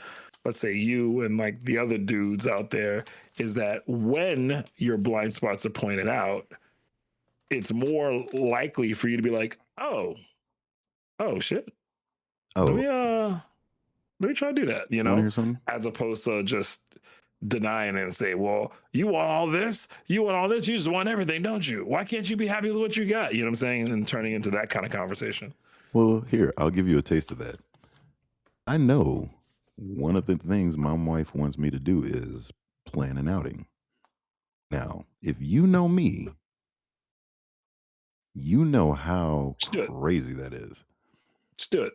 let's say, you and like the other dudes out there is that when your blind spots are pointed out, it's more likely for you to be like, oh shit. Let me try to do that, you know, as opposed to just denying it and say, well, you want all this, you just want everything, don't you? Why can't you be happy with what you got? You know what I'm saying? And turning into that kind of conversation. Well, here, I'll give you a taste of that. I know one of the things my wife wants me to do is plan an outing. Now, if you know me, you know how crazy that is. Let's do it.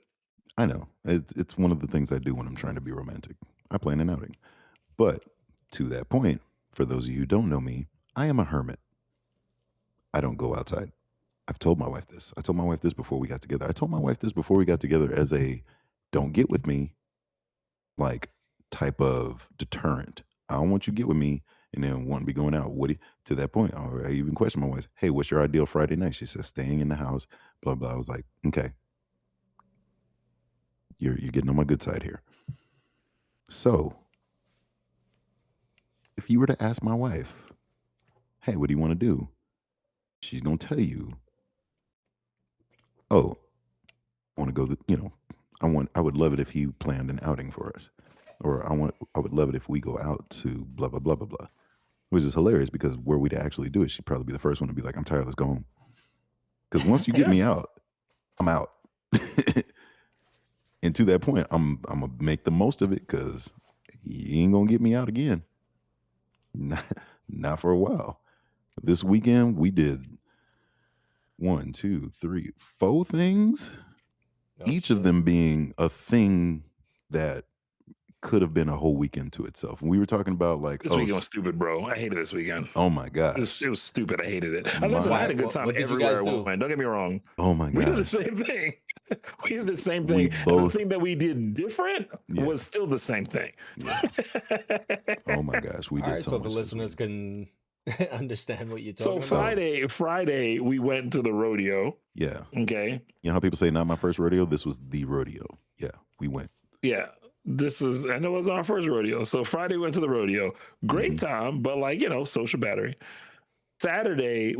I know. It's one of the things I do when I'm trying to be romantic. I plan an outing. But to that point, for those of you who don't know me, I am a hermit. I don't go outside. I've told my wife this. I told my wife this before we got together. I told my wife this before we got together as a don't get with me, like, type of deterrent. I don't want you to get with me and then want to be going out. To that point, I even questioned my wife, hey, what's your ideal Friday night? She says, staying in the house, blah, blah. I was like, okay. You're getting on my good side here. So if you were to ask my wife, hey, what do you want to do? She's going to tell you, oh, I want to go, I would love it if you planned an outing for us. Or I would love it if we go out to blah, blah, blah, blah, blah. Which is hilarious because were we to actually do it, she'd probably be the first one to be like, I'm tired, let's go home. Because once you get me out, I'm out. And to that point, I'm going to make the most of it because you ain't going to get me out again. Not for a while. This weekend, we did 1, 2, 3, 4 things. Each of them being a thing that could have been a whole weekend to itself. And we were talking about like, this weekend was stupid, bro. I hated this weekend. Oh my God. It was stupid. I hated it. Listen, I had a good time everywhere I went. Don't get me wrong. Oh my God. We did the same thing. We did the same thing. The thing that we did different was still the same thing. Yeah. Oh my gosh. We did so much. So the listeners can understand what you're So talking about. Friday we went to the rodeo. Yeah. Okay. You know how people say not my first rodeo? This was the rodeo. Yeah, we went. Yeah. And it was our first rodeo. So Friday went to the rodeo. Great Mm-hmm. time, but like, social battery. Saturday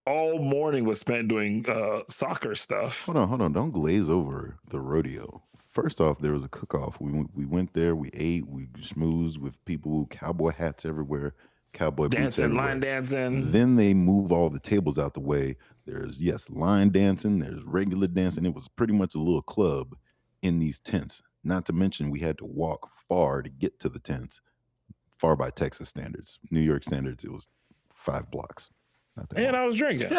all morning was spent doing soccer stuff. Hold on. Don't glaze over the rodeo. First off, there was a cook-off. We went there, we ate, we schmoozed with people, cowboy hats everywhere, cowboy boots everywhere. Line dancing. Then they move all the tables out the way. There's, yes, line dancing, there's regular dancing. It was pretty much a little club in these tents. Not to mention we had to walk far to get to the tents. Far by Texas standards. New York standards, it was 5 blocks. Not that And long. I was drinking.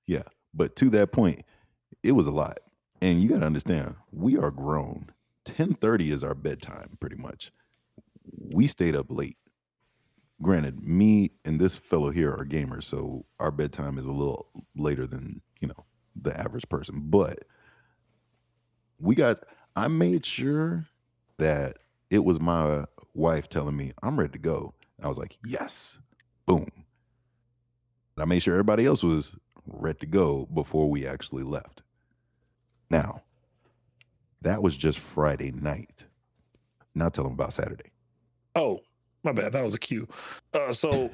Yeah. But to that point, it was a lot. And you got to understand, we are grown. 10:30 is our bedtime, pretty much. We stayed up late. Granted, me and this fellow here are gamers, so our bedtime is a little later than, the average person. But I made sure that it was my wife telling me, I'm ready to go. I was like, yes, boom. I made sure everybody else was ready to go before we actually left. Now, that was just Friday night. Now tell them about Saturday. Oh, my bad. That was a cue. So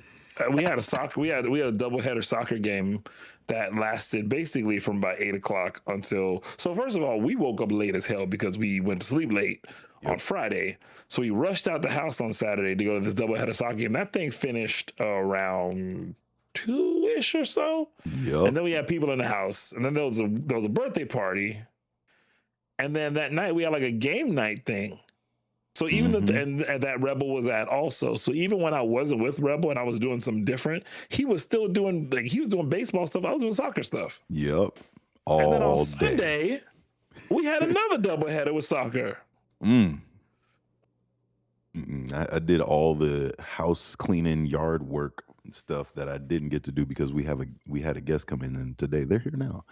we had a doubleheader soccer game that lasted basically from about 8:00 until. So first of all, we woke up late as hell because we went to sleep late on Friday. So we rushed out the house on Saturday to go to this doubleheader soccer game. That thing finished around 2-ish or so. Yep. And then we had people in the house, and then there was a birthday party, and then that night we had like a game night thing. So even and that Rebel was at also. So even when I wasn't with Rebel and I was doing something different, he was still doing baseball stuff. I was doing soccer stuff. Yep. And then on All day. Sunday, we had another doubleheader with soccer. I did all the house cleaning, yard work stuff that I didn't get to do because we had a guest come in, and today they're here now.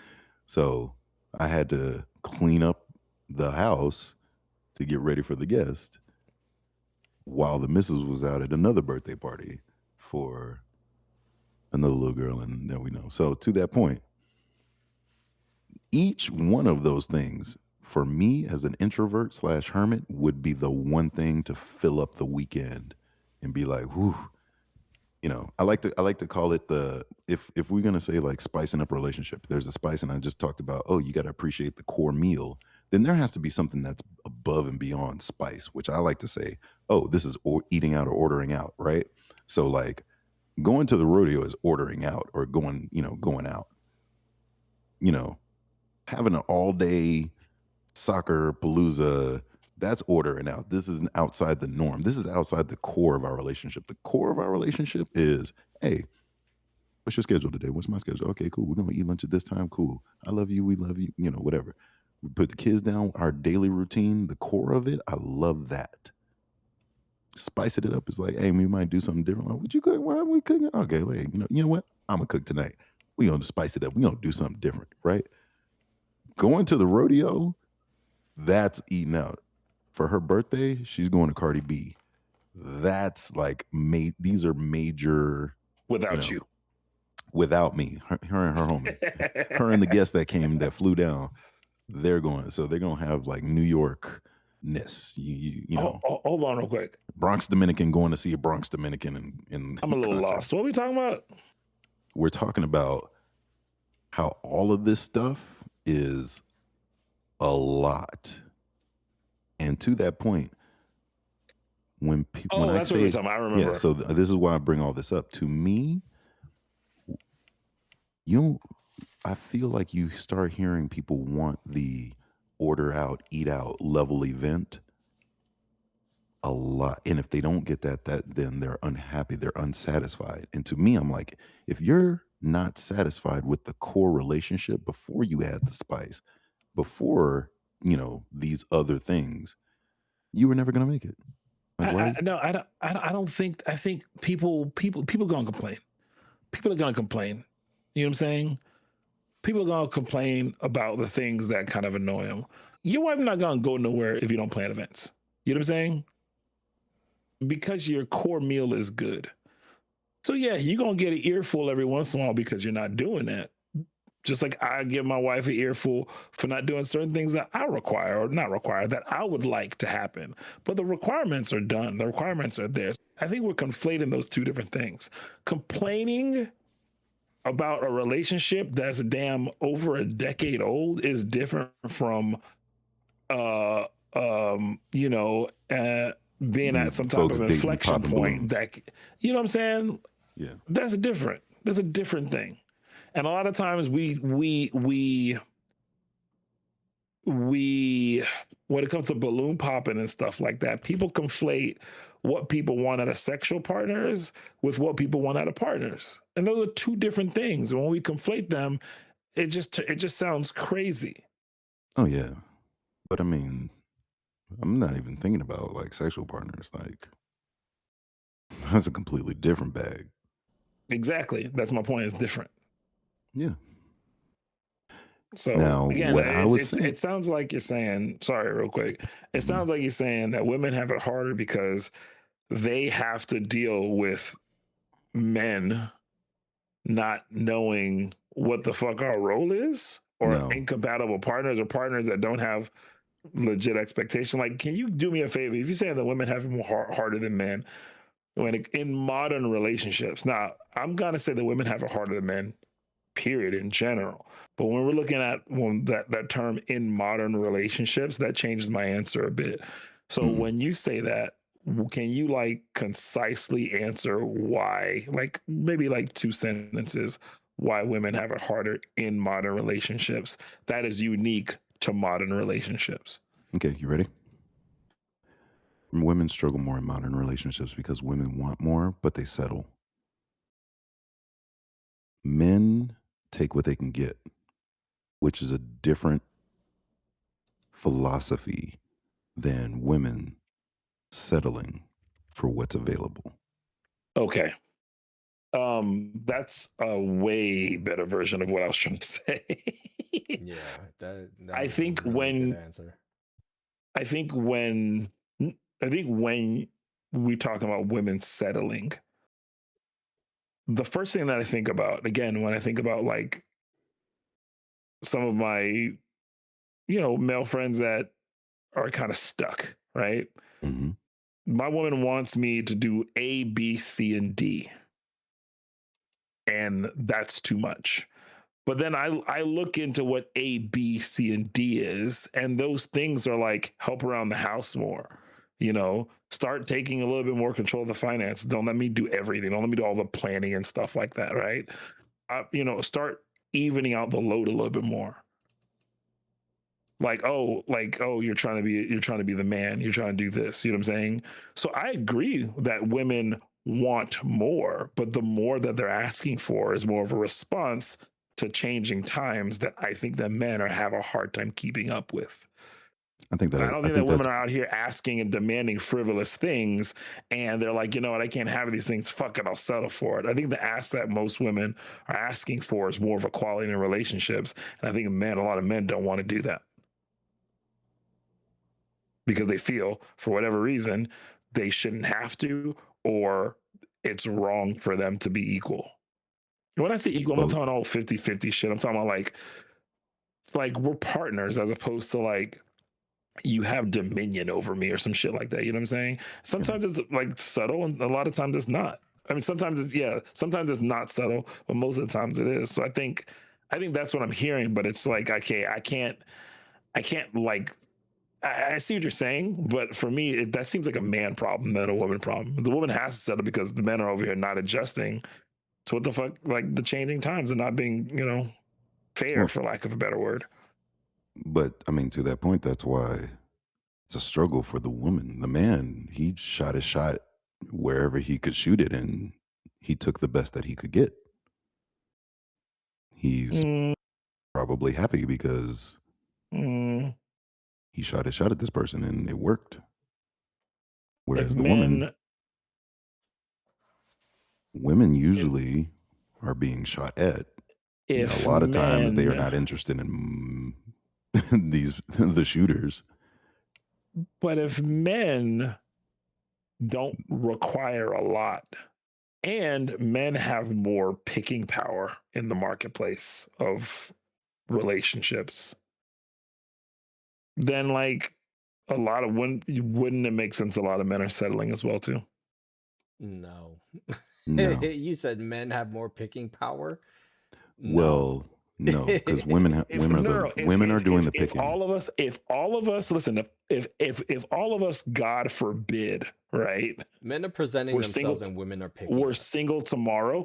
So I had to clean up the house to get ready for the guest while the missus was out at another birthday party for another little girl and that we know. So to that point, each one of those things for me as an introvert / hermit would be the one thing to fill up the weekend and be like, whew. I like to call it if we're gonna say like spicing up a relationship, there's a spice, and I just talked about, you got to appreciate the core meal. Then there has to be something that's above and beyond spice, which I like to say, this is eating out or ordering out, right? So like going to the rodeo is ordering out or going out. Having an all day soccer palooza, that's ordering out. This is outside the norm. This is outside the core of our relationship. The core of our relationship is, hey, what's your schedule today? What's my schedule? Okay, cool. We're going to eat lunch at this time. Cool. I love you. We love you. Whatever. We put the kids down, our daily routine, the core of it. I love that. Spicing it up is like, hey, we might do something different. Like, would you cook? Why are we cooking? Okay, like, you know what? I'm going to cook tonight. We're going to spice it up. We're going to do something different, right? Going to the rodeo, that's eating out. For her birthday, she's going to Cardi B. That's like these are major. Without you. Without me. Her and her homie. Her and the guests that flew down. They're going to have like New York-ness. You know. Hold on real quick. Bronx Dominican going to see a Bronx Dominican in I'm a little concert. lost. What are we talking about? We're talking about how all of this stuff is a lot. And to that point, when people, that's what you're talking about. I remember. Yeah, so this is why I bring all this up. To me, I feel like you start hearing people want the order out, eat out level event a lot. And if they don't get that then they're unhappy, they're unsatisfied. And to me, I'm like, if you're not satisfied with the core relationship before you add the spice, before, these other things, you were never going to make it. Like, I don't think, I think people going to complain. People are going to complain. You know what I'm saying? People are going to complain about the things that kind of annoy them. Your wife not going to go nowhere if you don't plan events. You know what I'm saying? because your core meal is good. So yeah, you're gonna get an earful every once in a while because you're not doing that. Just like I give my wife an earful for not doing certain things that I require or not require that I would like to happen. But the requirements are done. The requirements are there. I think we're conflating those two different things. Complaining about a relationship that's damn over a decade old is different from you know, being These at some type folks of dating inflection popping point balloons. that, you know what I'm saying? Yeah. That's a different thing. And a lot of times we when it comes to balloon popping and stuff like that, people conflate what people want out of sexual partners with what people want out of partners. And those are two different things. And when we conflate them, it just sounds crazy. Oh yeah. But I mean, I'm not even thinking about like sexual partners. Like that's a completely different bag. Exactly. That's my point. It's different. Yeah. So Now, again, what I was saying, it sounds like you're saying, sorry, real quick. It Mhm. sounds like you're saying that women have it harder because they have to deal with men not knowing what the fuck our role is, or No. incompatible partners, or partners that don't have legit expectation. Like, can you do me a favor? If you're saying that women have it more harder than men in modern relationships, now I'm gonna say that women have it harder than men, period, in general. But when we're looking at that term in modern relationships, that changes my answer a bit. So when you say that, can you like concisely answer why, like maybe like 2 sentences, why women have it harder in modern relationships that is unique to modern relationships? Okay, you ready? Women struggle more in modern relationships because women want more, but they settle. Men take what they can get, which is a different philosophy than women settling for what's available. Okay. That's a way better version of what I was trying to say. Yeah, that I was a think really good when answer. I think when I think when we talk about women settling, the first thing that I think about, again, when I think about like some of my, male friends that are kind of stuck, right? hmm My woman wants me to do A, B, C, and D. And that's too much. But then I look into what A, B, C, and D is, and those things are like help around the house more. Start taking a little bit more control of the finance. Don't let me do everything. Don't let me do all the planning and stuff like that, right? Start evening out the load a little bit more. Like, you're trying to be the man. You're trying to do this. You know what I'm saying? So I agree that women want more, but the more that they're asking for is more of a response to changing times that I think that men have a hard time keeping up with. I think that I don't I think that think women that's are out here asking and demanding frivolous things, and they're like, you know what, I can't have these things. Fuck it, I'll settle for it. I think the ask that most women are asking for is more of equality in relationships, and I think a lot of men don't want to do that because they feel, for whatever reason, they shouldn't have to, or it's wrong for them to be equal. When I say equal, I'm not both. talking all 50-50 shit. I'm talking about like we're partners as opposed to like you have dominion over me or some shit like that. You know what I'm saying? Sometimes it's like subtle, and a lot of times it's not. I mean, sometimes it's not subtle, but most of the times it is. So I think that's what I'm hearing, but it's like, okay, I can't like, I see what you're saying, but for me, that seems like a man problem, not a woman problem. The woman has to settle because the men are over here not adjusting to what the fuck, like the changing times and not being, fair, Well, for lack of a better word. but I mean, to that point, that's why it's a struggle for the woman. The man, he shot his shot wherever he could shoot it, and he took the best that he could get. He's Mm, probably happy because mm. he shot his shot at this person and it worked. If Whereas the men, women if, usually are being shot at. And a if lot of times they are men, not interested in the shooters. but if men don't require a lot. And men have more picking power in the marketplace of relationships than like a lot of women. Wouldn't it make sense a lot of men are settling as well too? No. No. You said men have more picking power? No. Well, no, because women are doing the picking. If all of us listen, if all of us, God forbid, right? Men are presenting themselves and women are picking. We're single tomorrow.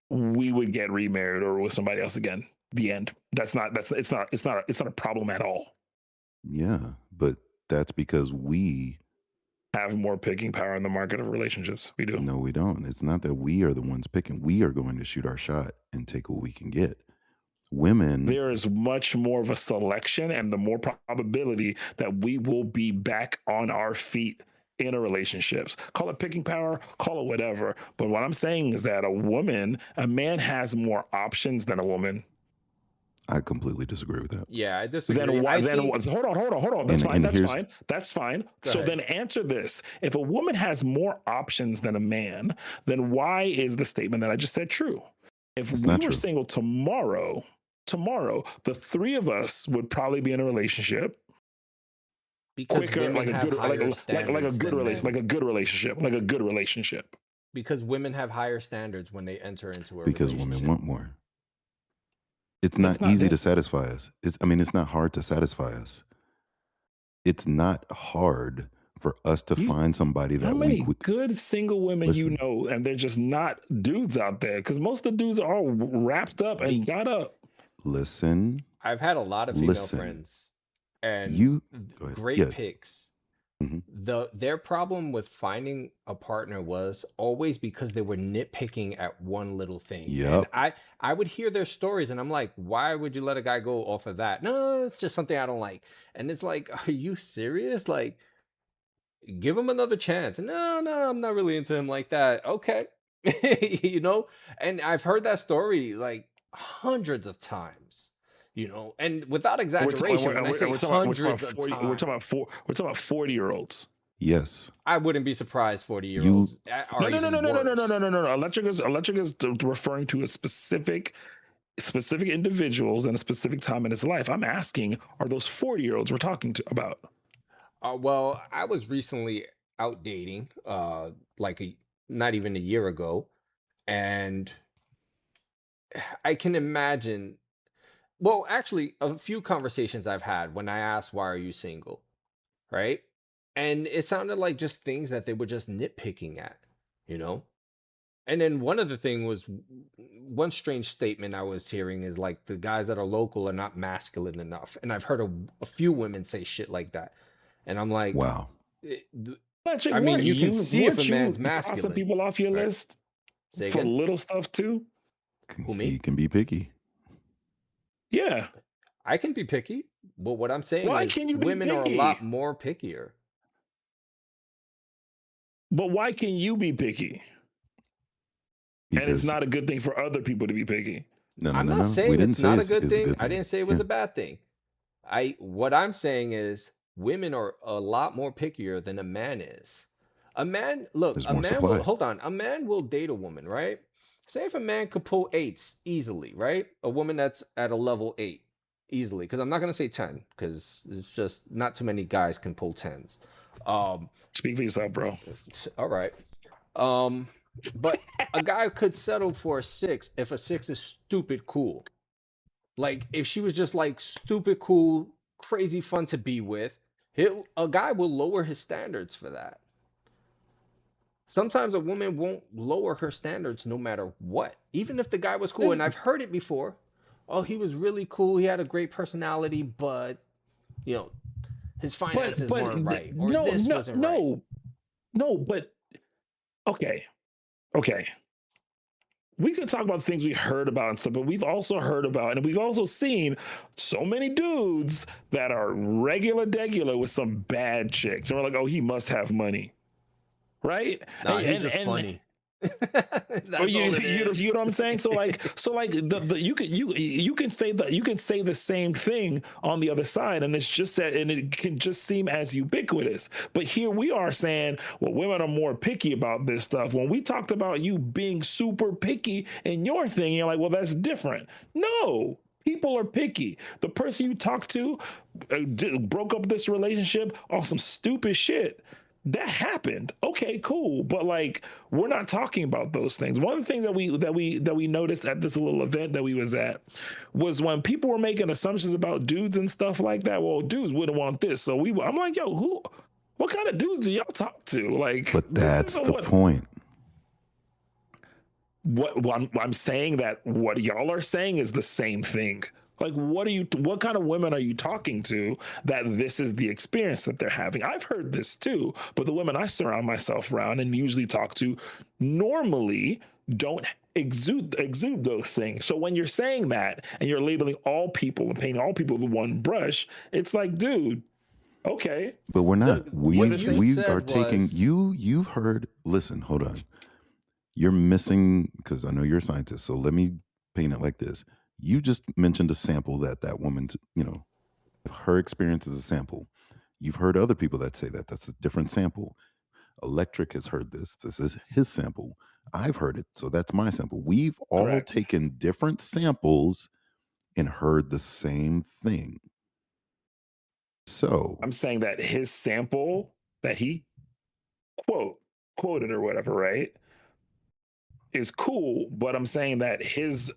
We would get remarried or with somebody else again. The end. It's not a problem at all. Yeah, but that's because we have more picking power in the market of relationships. We do. No, we don't. It's not that we are the ones picking. We are going to shoot our shot and take what we can get. Women. There is much more of a selection and the more probability that we will be back on our feet in a relationships. Call it picking power, call it whatever. But what I'm saying is that a man has more options than a woman. I completely disagree with that. Yeah, I disagree. Hold on. That's fine. So then answer this. If a woman has more options than a man, then why is the statement that I just said true? If we were single tomorrow, the three of us would probably be in a relationship. Because quicker, like a good relationship. Because women have higher standards when they enter into a relationship. Because women want more. It's not easy to satisfy us. It's not hard to satisfy us. It's not hard for us to find somebody that how many good single women you know, and they're just not dudes out there? Because most of the dudes are all wrapped up and got up. Listen. I've had a lot of female friends, and great picks. Mm-hmm. Their problem with finding a partner was always because they were nitpicking at one little thing. Yep. And I would hear their stories and I'm like, why would you let a guy go off of that? No, it's just something I don't like. And it's like, are you serious? Like, give him another chance. No, I'm not really into him like that. Okay. And I've heard that story like hundreds of times. And without exaggeration, when I say hundreds of times, we're talking about 40-year-olds. Yes, I wouldn't be surprised. 40-year-olds. No. Electric is referring to a specific individuals in a specific time in his life. I'm asking, are those 40-year-olds we're talking about? Well, I was recently out dating, not even a year ago, and I can imagine. Well, actually, a few conversations I've had when I asked, why are you single? Right? And it sounded like just things that they were just nitpicking at, And then one strange statement I was hearing is like the guys that are local are not masculine enough. And I've heard a few women say shit like that. And I'm like, wow. I mean, you can see if a man's masculine. Some people off your list for little stuff too. He can be picky. Yeah, I can be picky, but what I'm saying is women are a lot more pickier. But why can you be picky? Because and it's not a good thing for other people to be picky. I'm not saying it's not a good thing. I didn't say it was a bad thing. What I'm saying is women are a lot more pickier than a man is. A man will date a woman, right? Say if a man could pull 8s easily, right? A woman that's at a level 8 easily, because I'm not going to say 10, because it's just not too many guys can pull 10s. Speak for yourself, bro. All right. But a guy could settle for a 6 if a 6 is stupid cool. Like if she was just like stupid cool, crazy fun to be with, a guy will lower his standards for that. Sometimes a woman won't lower her standards no matter what, even if the guy was cool. And I've heard it before. Oh, he was really cool. He had a great personality, but his finances weren't right, or this wasn't right. No, but okay. We can talk about things we heard about and stuff, but we've also heard about, and we've also seen so many dudes that are regular with some bad chicks, and we're like, oh, he must have money. Right? Nah, he's just funny. That's Or all it is. you know what I'm saying? So like you can say that you can say the same thing on the other side, and it's just that, and it can just seem as ubiquitous. But here we are saying, well, women are more picky about this stuff. When we talked about you being super picky in your thing, you're like, well, that's different. No. People are picky. The person you talk to broke up this relationship on some stupid shit. That happened. Okay, cool. But like, we're not talking about those things. One of the things that we noticed at this little event that we was at was when people were making assumptions about dudes and stuff like that. Well, dudes wouldn't want this, so I'm like, yo, what kind of dudes do y'all talk to? Like, But that's the point. What I'm saying, that what y'all are saying is the same thing. Like, what kind of women are you talking to that this is the experience that they're having? I've heard this too, but the women I surround myself around and usually talk to normally don't exude those things. So when you're saying that and you're labeling all people and painting all people with one brush, it's like, dude, okay. But we're not. We are taking was... you've heard, listen, hold on. You're missing, because I know you're a scientist, so let me paint it like this. You just mentioned a sample that woman, her experience is a sample. You've heard other people that say that. That's a different sample. Electric has heard this. This is his sample. I've heard it, so that's my sample. We've all Correct. taken different samples and heard the same thing. So I'm saying that his sample that he quoted or whatever, right, is cool, but I'm saying that his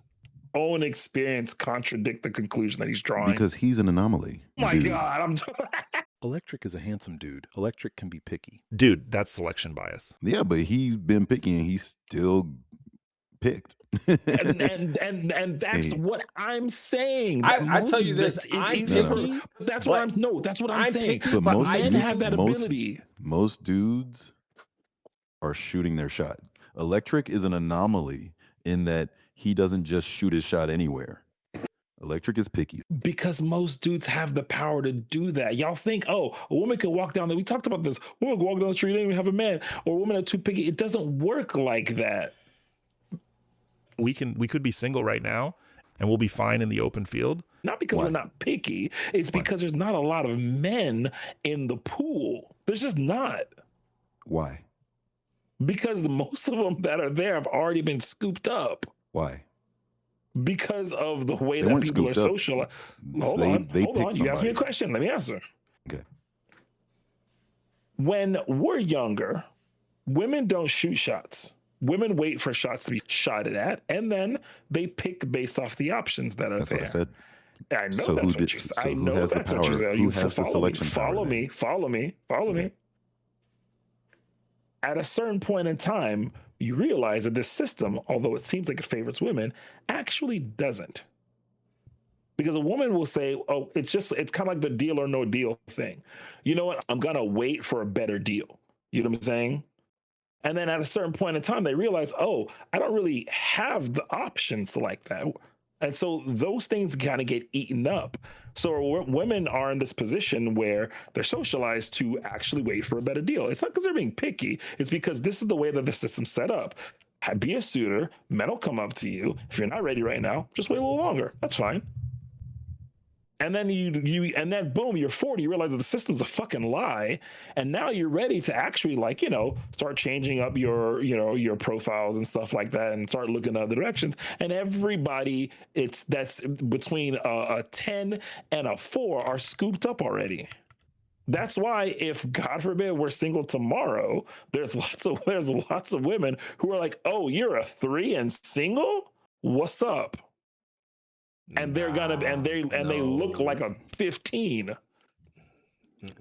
own experience contradict the conclusion that he's drawing. Because he's an anomaly. Oh my God, Electric is a handsome dude. Electric can be picky. Dude, that's selection bias. Yeah, but he's been picky and he's still picked. and that's what I'm saying. I tell you this, that's what I'm saying. But most men dudes, have that ability. Most dudes are shooting their shot. Electric is an anomaly in that he doesn't just shoot his shot anywhere. Electric is picky. Because most dudes have the power to do that. Y'all think, oh, a woman can walk down there. We talked about this. A woman can walk down the street and even have a man, or a woman are too picky. It doesn't work like that. We could be single right now and we'll be fine in the open field. Not because we're not picky. It's because there's not a lot of men in the pool. There's just not. Why? Because most of them that are there have already been scooped up. Why? Because of the way that people are socialized. Hold on. You asked me a question. Let me answer. Okay. When we're younger, women don't shoot shots. Women wait for shots to be shotted at, and then they pick based off the options that are there. That's what I said. I know that's what you said. I know that's what you said. Who has the selection power? Follow me. At a certain point in time, you realize that this system, although it seems like it favors women, actually doesn't. Because a woman will say, oh, it's kind of like the deal or no deal thing. You know what? I'm going to wait for a better deal. You know what I'm saying? And then at a certain point in time, they realize, oh, I don't really have the options like that. And so those things kind of get eaten up. So women are in this position where they're socialized to actually wait for a better deal. It's not because they're being picky. It's because this is the way that the system's set up. Be a suitor. Men will come up to you. If you're not ready right now, just wait a little longer. That's fine. And then and then boom, you're 40, you realize that the system's a fucking lie. And now you're ready to actually start changing up your profiles and stuff like that and start looking in other directions. And everybody that's between a 10 and a 4 are scooped up already. That's why if God forbid we're single tomorrow, there's lots of women who are like, oh, you're a 3 and single? What's up? And they look like a 15.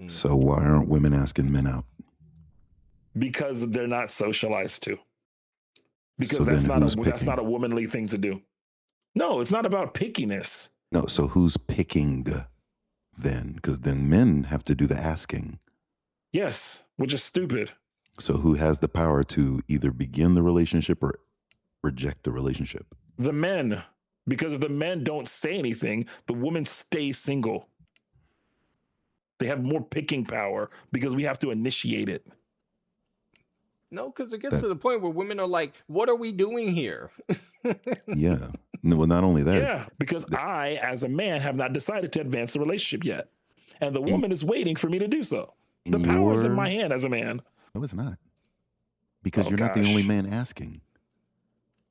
So why aren't women asking men out? Because they're not socialized to. Because So that's then who's not a picking? womanly thing to do. No, it's not about pickiness. No, so who's picking then? Because then men have to do the asking. Yes, which is stupid. So who has the power to either begin the relationship or reject the relationship? The men. Because if the men don't say anything, the women stay single. They have more picking power because we have to initiate it. No, because it gets That to the point where women are like, "What are we doing here?" yeah. No, well, not only that, Yeah, because I, as a man, have not decided to advance the relationship yet. And the in, woman is waiting for me to do so. in The power is in my your hand as a man. no, it's not, because Oh you're not the only gosh. man asking.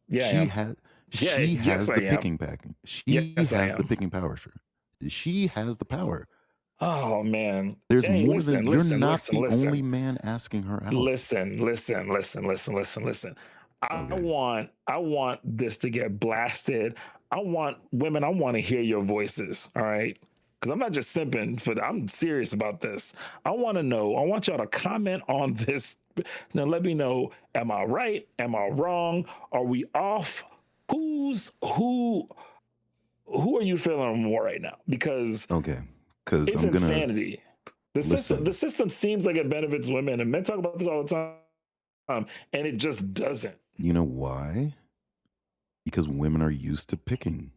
Yeah, I She am. has Yeah, she yes, has I the am. picking packing. She Yes, I has the am. picking power, sure. She has the power. Oh man. There's Hey, more than listen, you're listen, not listen, the only listen. man asking her out. Listen. I Okay. want this to get blasted. I want women, I want to hear your voices. All right. Because I'm not just simping for I'm serious about this. I want to know, I want y'all to comment on this. Now let me know, am I right? Am I wrong? Are we off? Who are you feeling more right now? Because Okay. Because it's I'm gonna insanity. The listen. system seems like it benefits women, and men talk about this all the time, and it just doesn't. You know why? Because women are used to picking.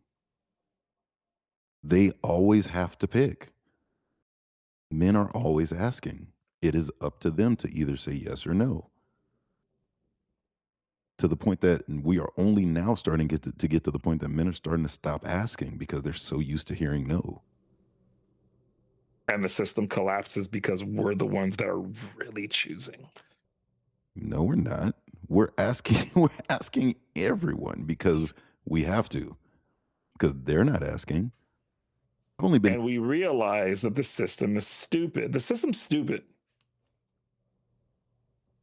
They always have to pick. Men are always asking. It is up to them to either say yes or no. To the point that we are only now starting to get to the point that men are starting to stop asking because they're so used to hearing no. And the system collapses because we're the ones that are really choosing. No, we're not. We're asking we're asking everyone because we have to. Because they're not asking. I've only been And we realize that the system is stupid. The system's stupid.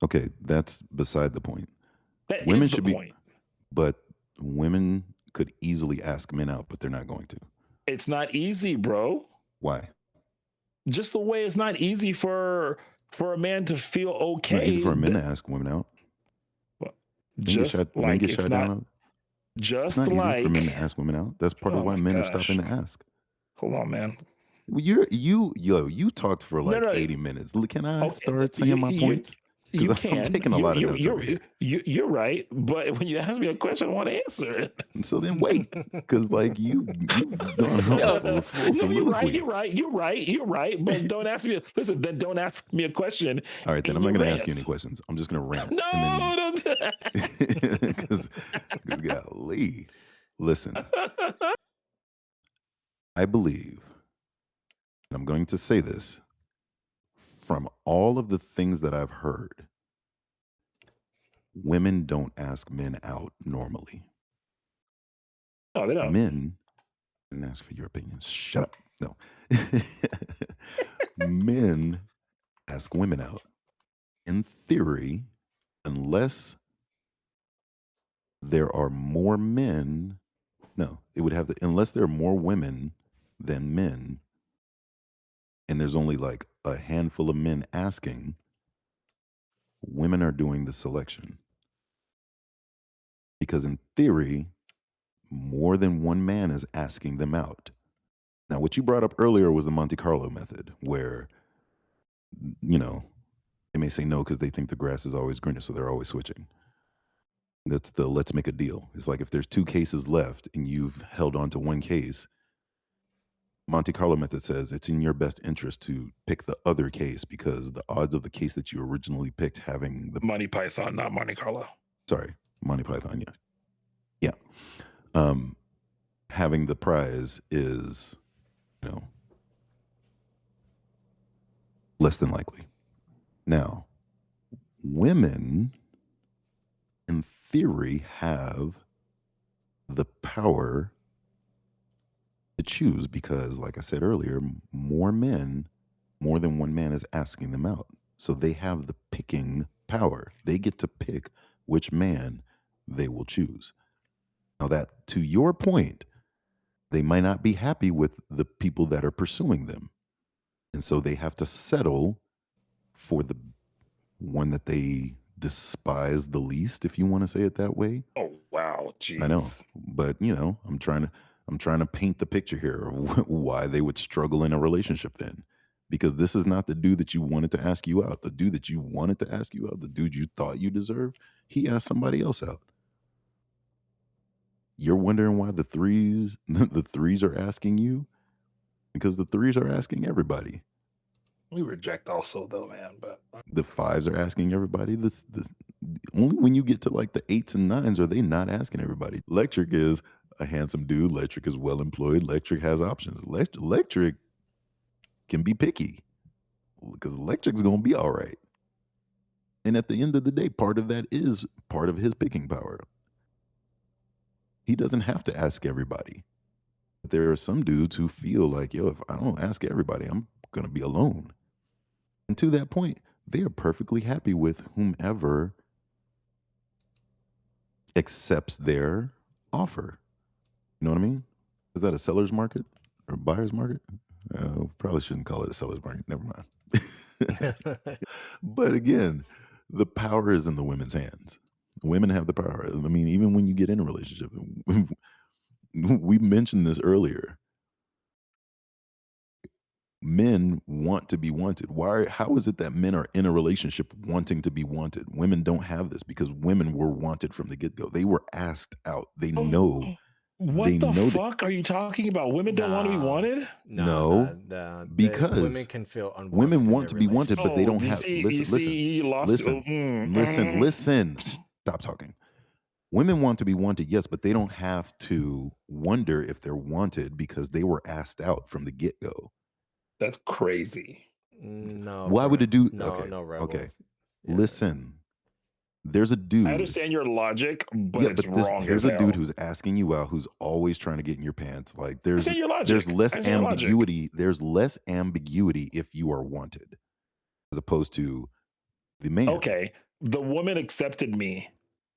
okay, that's beside the point. That Women is the should be, point. but women could easily ask men out, but they're not going to. It's not easy, bro. Why? Just the way it's not easy for a man to feel It's not easy okay. for men to ask women out. Just Men like get it's shot not down. It's just not easy for men to like. ask women out. That's part of Oh why my men are gosh. stopping to ask. Hold on, man. Well, you talked for like No. 80 minutes. Can I Okay, start saying my points? You Because I'm can. taking a lot of notes over here. You're right. But when you ask me a question, I want to answer it. So then wait, because like you've gone on for a full No, you're soliloquy. right. But don't ask me. Listen, then don't ask me a question. All right, then I'm not going to ask you any questions. I'm just going to rant. No, don't do that. Because golly, listen, I believe, and I'm going to say this, from all of the things that I've heard, women don't ask men out normally. No, they don't. Men, and ask for your opinion. Shut up. No. Men ask women out. In theory, unless there are more men, no, it would have to, unless there are more women than men, and there's only like a handful of men asking, women are doing the selection. Because in theory, more than one man is asking them out. Now, what you brought up earlier was the Monte Carlo method, where, you know, they may say no because they think the grass is always greener, so they're always switching. That's the let's make a deal. It's like if there's two cases left and you've held on to one case, Monte Carlo method says it's in your best interest to pick the other case because the odds of the case that you originally picked having the Monty Python, not Monte Carlo. sorry, Monty Python, yeah. Having the prize is, less than likely. Now, women, in theory, have the power to choose because, like I said earlier, more than one man is asking them out. So they have the picking power. They get to pick which man they will choose. Now, that, to your point, they might not be happy with the people that are pursuing them. And so they have to settle for the one that they despise the least, if you want to say it that way. Oh wow, jeez. I know, but I'm trying to paint the picture here of why they would struggle in a relationship then. Because this is not the dude that you wanted to ask you out. The dude that you wanted to ask you out, the dude you thought you deserved, he asked somebody else out. You're wondering why the threes are asking you? Because the threes are asking everybody. We reject also though, man. But The 5s are asking everybody. This only when you get to like the 8s and 9s are they not asking everybody. Electric is a handsome dude. Electric is well employed. Electric has options. Electric can be picky because Electric's gonna be all right. And at the end of the day, part of that is part of his picking power. He doesn't have to ask everybody. There are some dudes who feel like, yo, if I don't ask everybody, I'm gonna be alone. And to that point, they are perfectly happy with whomever accepts their offer. You know what I mean? Is that a seller's market or a buyer's market? Probably shouldn't call it a seller's market. Never mind. But again, the power is in the women's hands. Women have the power. I mean, even when you get in a relationship, we mentioned this earlier. Men want to be wanted. How is it that men are in a relationship wanting to be wanted? Women don't have this because women were wanted from the get-go. They were asked out. They know. What the fuck are you talking about? Women don't want to be wanted? No, because women can feel unwanted. Women want to be wanted, but they don't have. Listen. Stop talking. Women want to be wanted, yes, but they don't have to wonder if they're wanted because they were asked out from the get-go. That's crazy. No. Why would a dude? No, okay. Yeah. Listen, there's a dude. I understand your logic, but it's wrong. There's a dude who's asking you out, who's always trying to get in your pants. Like there's less ambiguity. There's less ambiguity if you are wanted, as opposed to the man. Okay, the woman accepted me.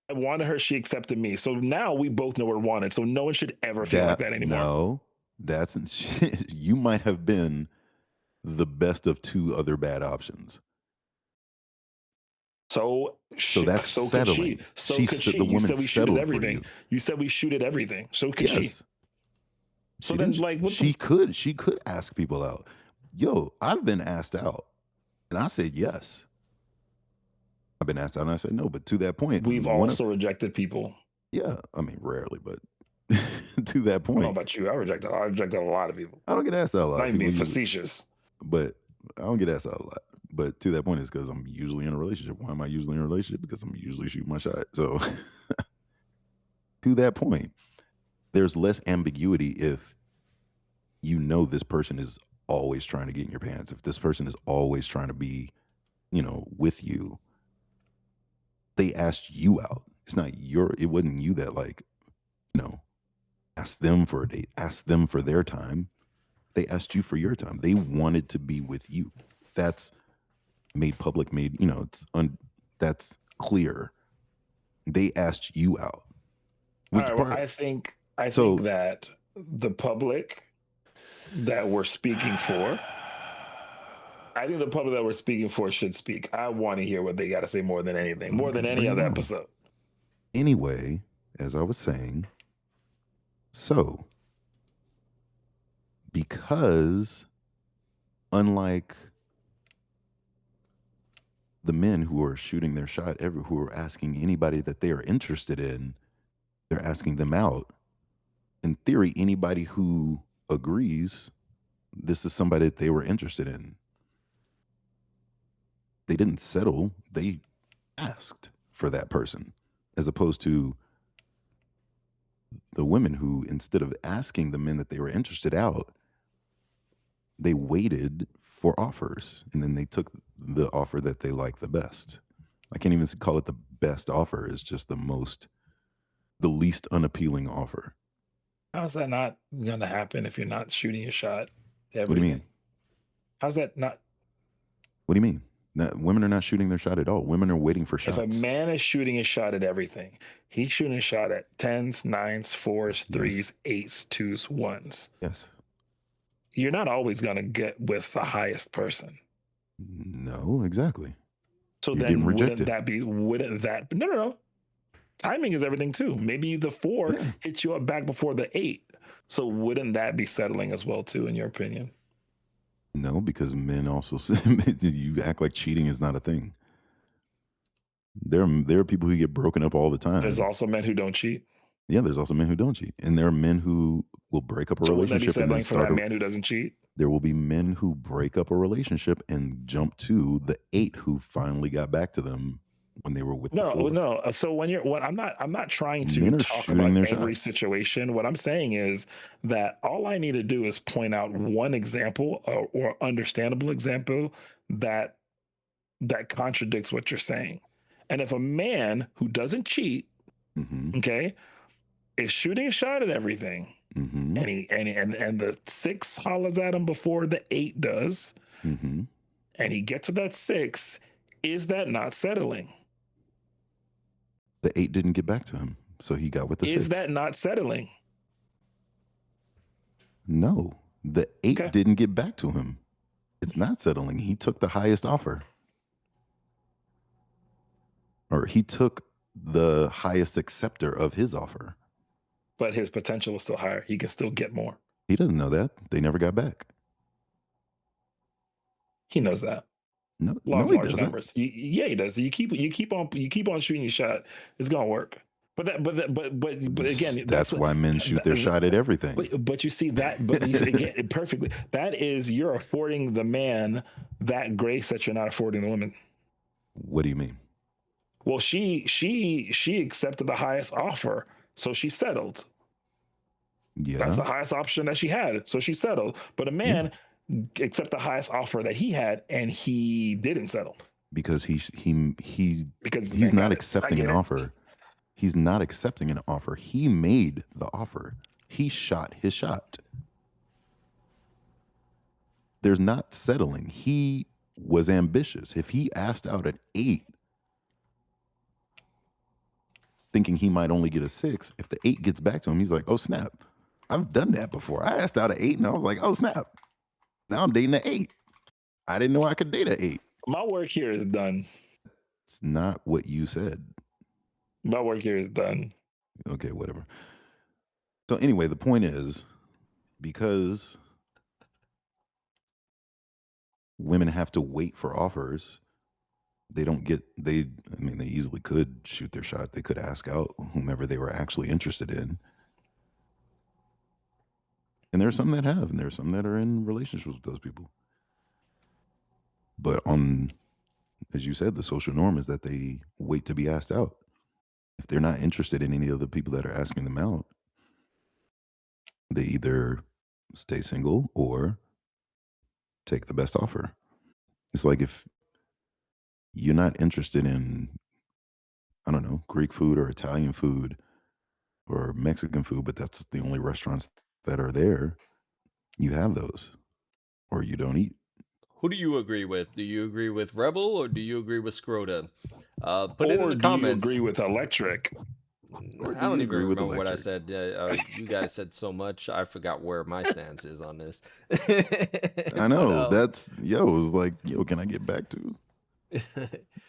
I wanted her. She accepted me. So now we both know we're wanted. So no one should ever feel like that anymore. No, that's you might have been the best of 2 other bad options. So that's settling. The woman said we shoot at everything. You. You said we shoot at everything. So could she? So then, like, she could ask people out. Yo, I've been asked out, and I said yes. I've been asked out, and I said no. But to that point, we've also rejected people. Yeah, I mean, rarely, but to that point. I don't know about you. I rejected a lot of people. I don't get asked out a lot. Not even being facetious. But I don't get asked out a lot. But to that point is because I'm usually in a relationship. Why am I usually in a relationship? Because I'm usually shooting my shot. So to that point, there's less ambiguity if you know this person is always trying to get in your pants. If this person is always trying to be, with you, they asked you out. It wasn't you that asked them for a date, asked them for their time. They asked you for your time. They wanted to be with you. That's made public, that's clear. They asked you out. I think that the public that we're speaking for, should speak. I want to hear what they got to say more than anything, more than any other episode. Anyway, as I was saying, so because unlike the men who are shooting their shot, who are asking anybody that they are interested in, they're asking them out. In theory, anybody who agrees this is somebody that they were interested in, they didn't settle, they asked for that person, as opposed to the women who, instead of asking the men that they were interested out, they waited for offers, and then they took the offer that they liked the best. I can't even call it the best offer. It's just the least unappealing offer. How's that not going to happen if you're not shooting your shot? What do you mean? How's that not? What do you mean? Women are not shooting their shot at all. Women are waiting for shots. If a man is shooting a shot at everything, he's shooting a shot at 10s, 9s, 4s, 3s, 8s, 2s, 1s. Yes. You're not always going to get with the highest person. No, exactly. So then wouldn't that no. Timing is everything too. Maybe the 4 hits you up back before the 8. So wouldn't that be settling as well too, in your opinion? No, because men also you act like cheating is not a thing. There are people who get broken up all the time. There's also men who don't cheat. Yeah, there's also men who don't cheat, and there are men who will break up a relationship. Wouldn't that be settling for that man who doesn't cheat? There will be men who break up a relationship and jump to the 8 who finally got back to them when they were with the 4. No. So I'm not trying Men to are talk shooting about their every shots. situation. What I'm saying is that all I need to do is point out one example or understandable example that contradicts what you're saying. And if a man who doesn't cheat, okay, is shooting a shot at everything, and the 6 hollers at him before the 8 does, and he gets to that 6, is that not settling? The 8 didn't get back to him, so he got with the 6. Is that not settling? No, the 8 didn't get back to him. It's not settling. He took the highest offer. Or he took the highest acceptor of his offer. But his potential is still higher. He can still get more. He doesn't know that. They never got back. He knows that. No, Law of he large doesn't. numbers. Yeah, he does. You keep on shooting your shot. It's gonna work. But again, that's why men shoot their shot at everything. But you see that. But you see, again, perfectly. That is, you're affording the man that grace that you're not affording the woman. What do you mean? Well, she accepted the highest offer, so she settled. Yeah, that's the highest option that she had, so she settled. But a man accepted the highest offer that he had, and he didn't settle because he's not accepting an offer. He's not accepting an offer. He made the offer. He shot his shot. There's not settling. He was ambitious. If he asked out an 8, thinking he might only get a 6, if the 8 gets back to him, he's like, oh, snap. I've done that before. I asked out an 8 and I was like, oh, snap. Now I'm dating an 8. I didn't know I could date an 8. My work here is done. It's not what you said. My work here is done. Okay, whatever. So anyway, the point is, because women have to wait for offers, they easily could shoot their shot. They could ask out whomever they were actually interested in. And there are some that have, and there are some that are in relationships with those people. But as you said, the social norm is that they wait to be asked out. If they're not interested in any of the people that are asking them out, they either stay single or take the best offer. It's like if you're not interested in, I don't know, Greek food or Italian food or Mexican food, but that's the only restaurants that are there, you have those, or you don't eat. Who do you agree with? Do you agree with Rebel or do you agree with Scrota? Put it in the comments. Do you agree with Electric? I don't even remember what I said. You guys said so much, I forgot where my stance is on this. I know. It was like, can I get back to?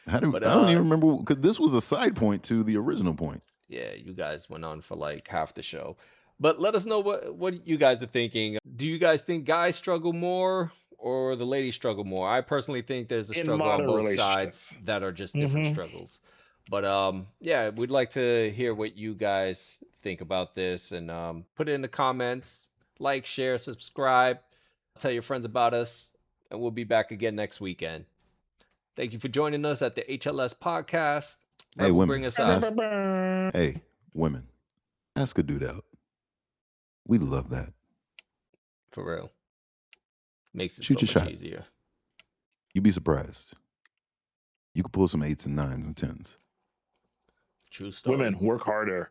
I don't even remember, because this was a side point to the original point. Yeah, you guys went on for like half the show. But let us know what you guys are thinking. Do you guys think guys struggle more or the ladies struggle more? I personally think there's a struggle on both sides that are just different struggles. But yeah, we'd like to hear what you guys think about this, and put it in the comments. Like, share, subscribe, tell your friends about us, and we'll be back again next weekend. Thank you for joining us at the HLS podcast. Hey, women, bring us out. Hey, women, ask a dude out. We love that. For real. Makes it Shoot so your much shot. easier. You'd be surprised. You could pull some 8s and 9s and 10s. True story. Women work harder.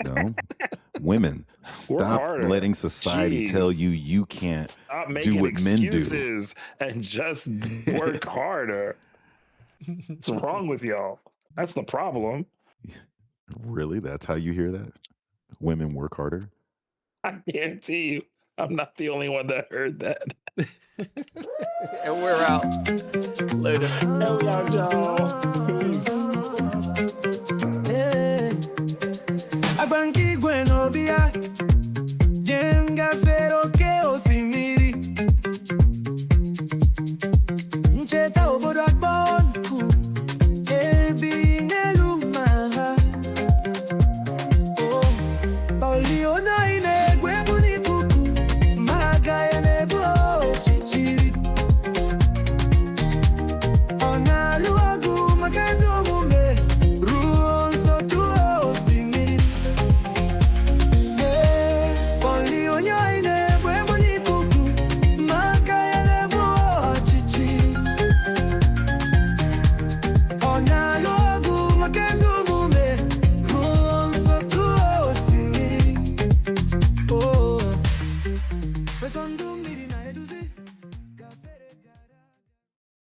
No. Women, stop letting society tell you can't do what men do. And just work harder. What's wrong with y'all? That's the problem. Really? That's how you hear that? Women work harder? I guarantee you, I'm not the only one that heard that. And we're out. Later. Hell yeah, y'all. Peace.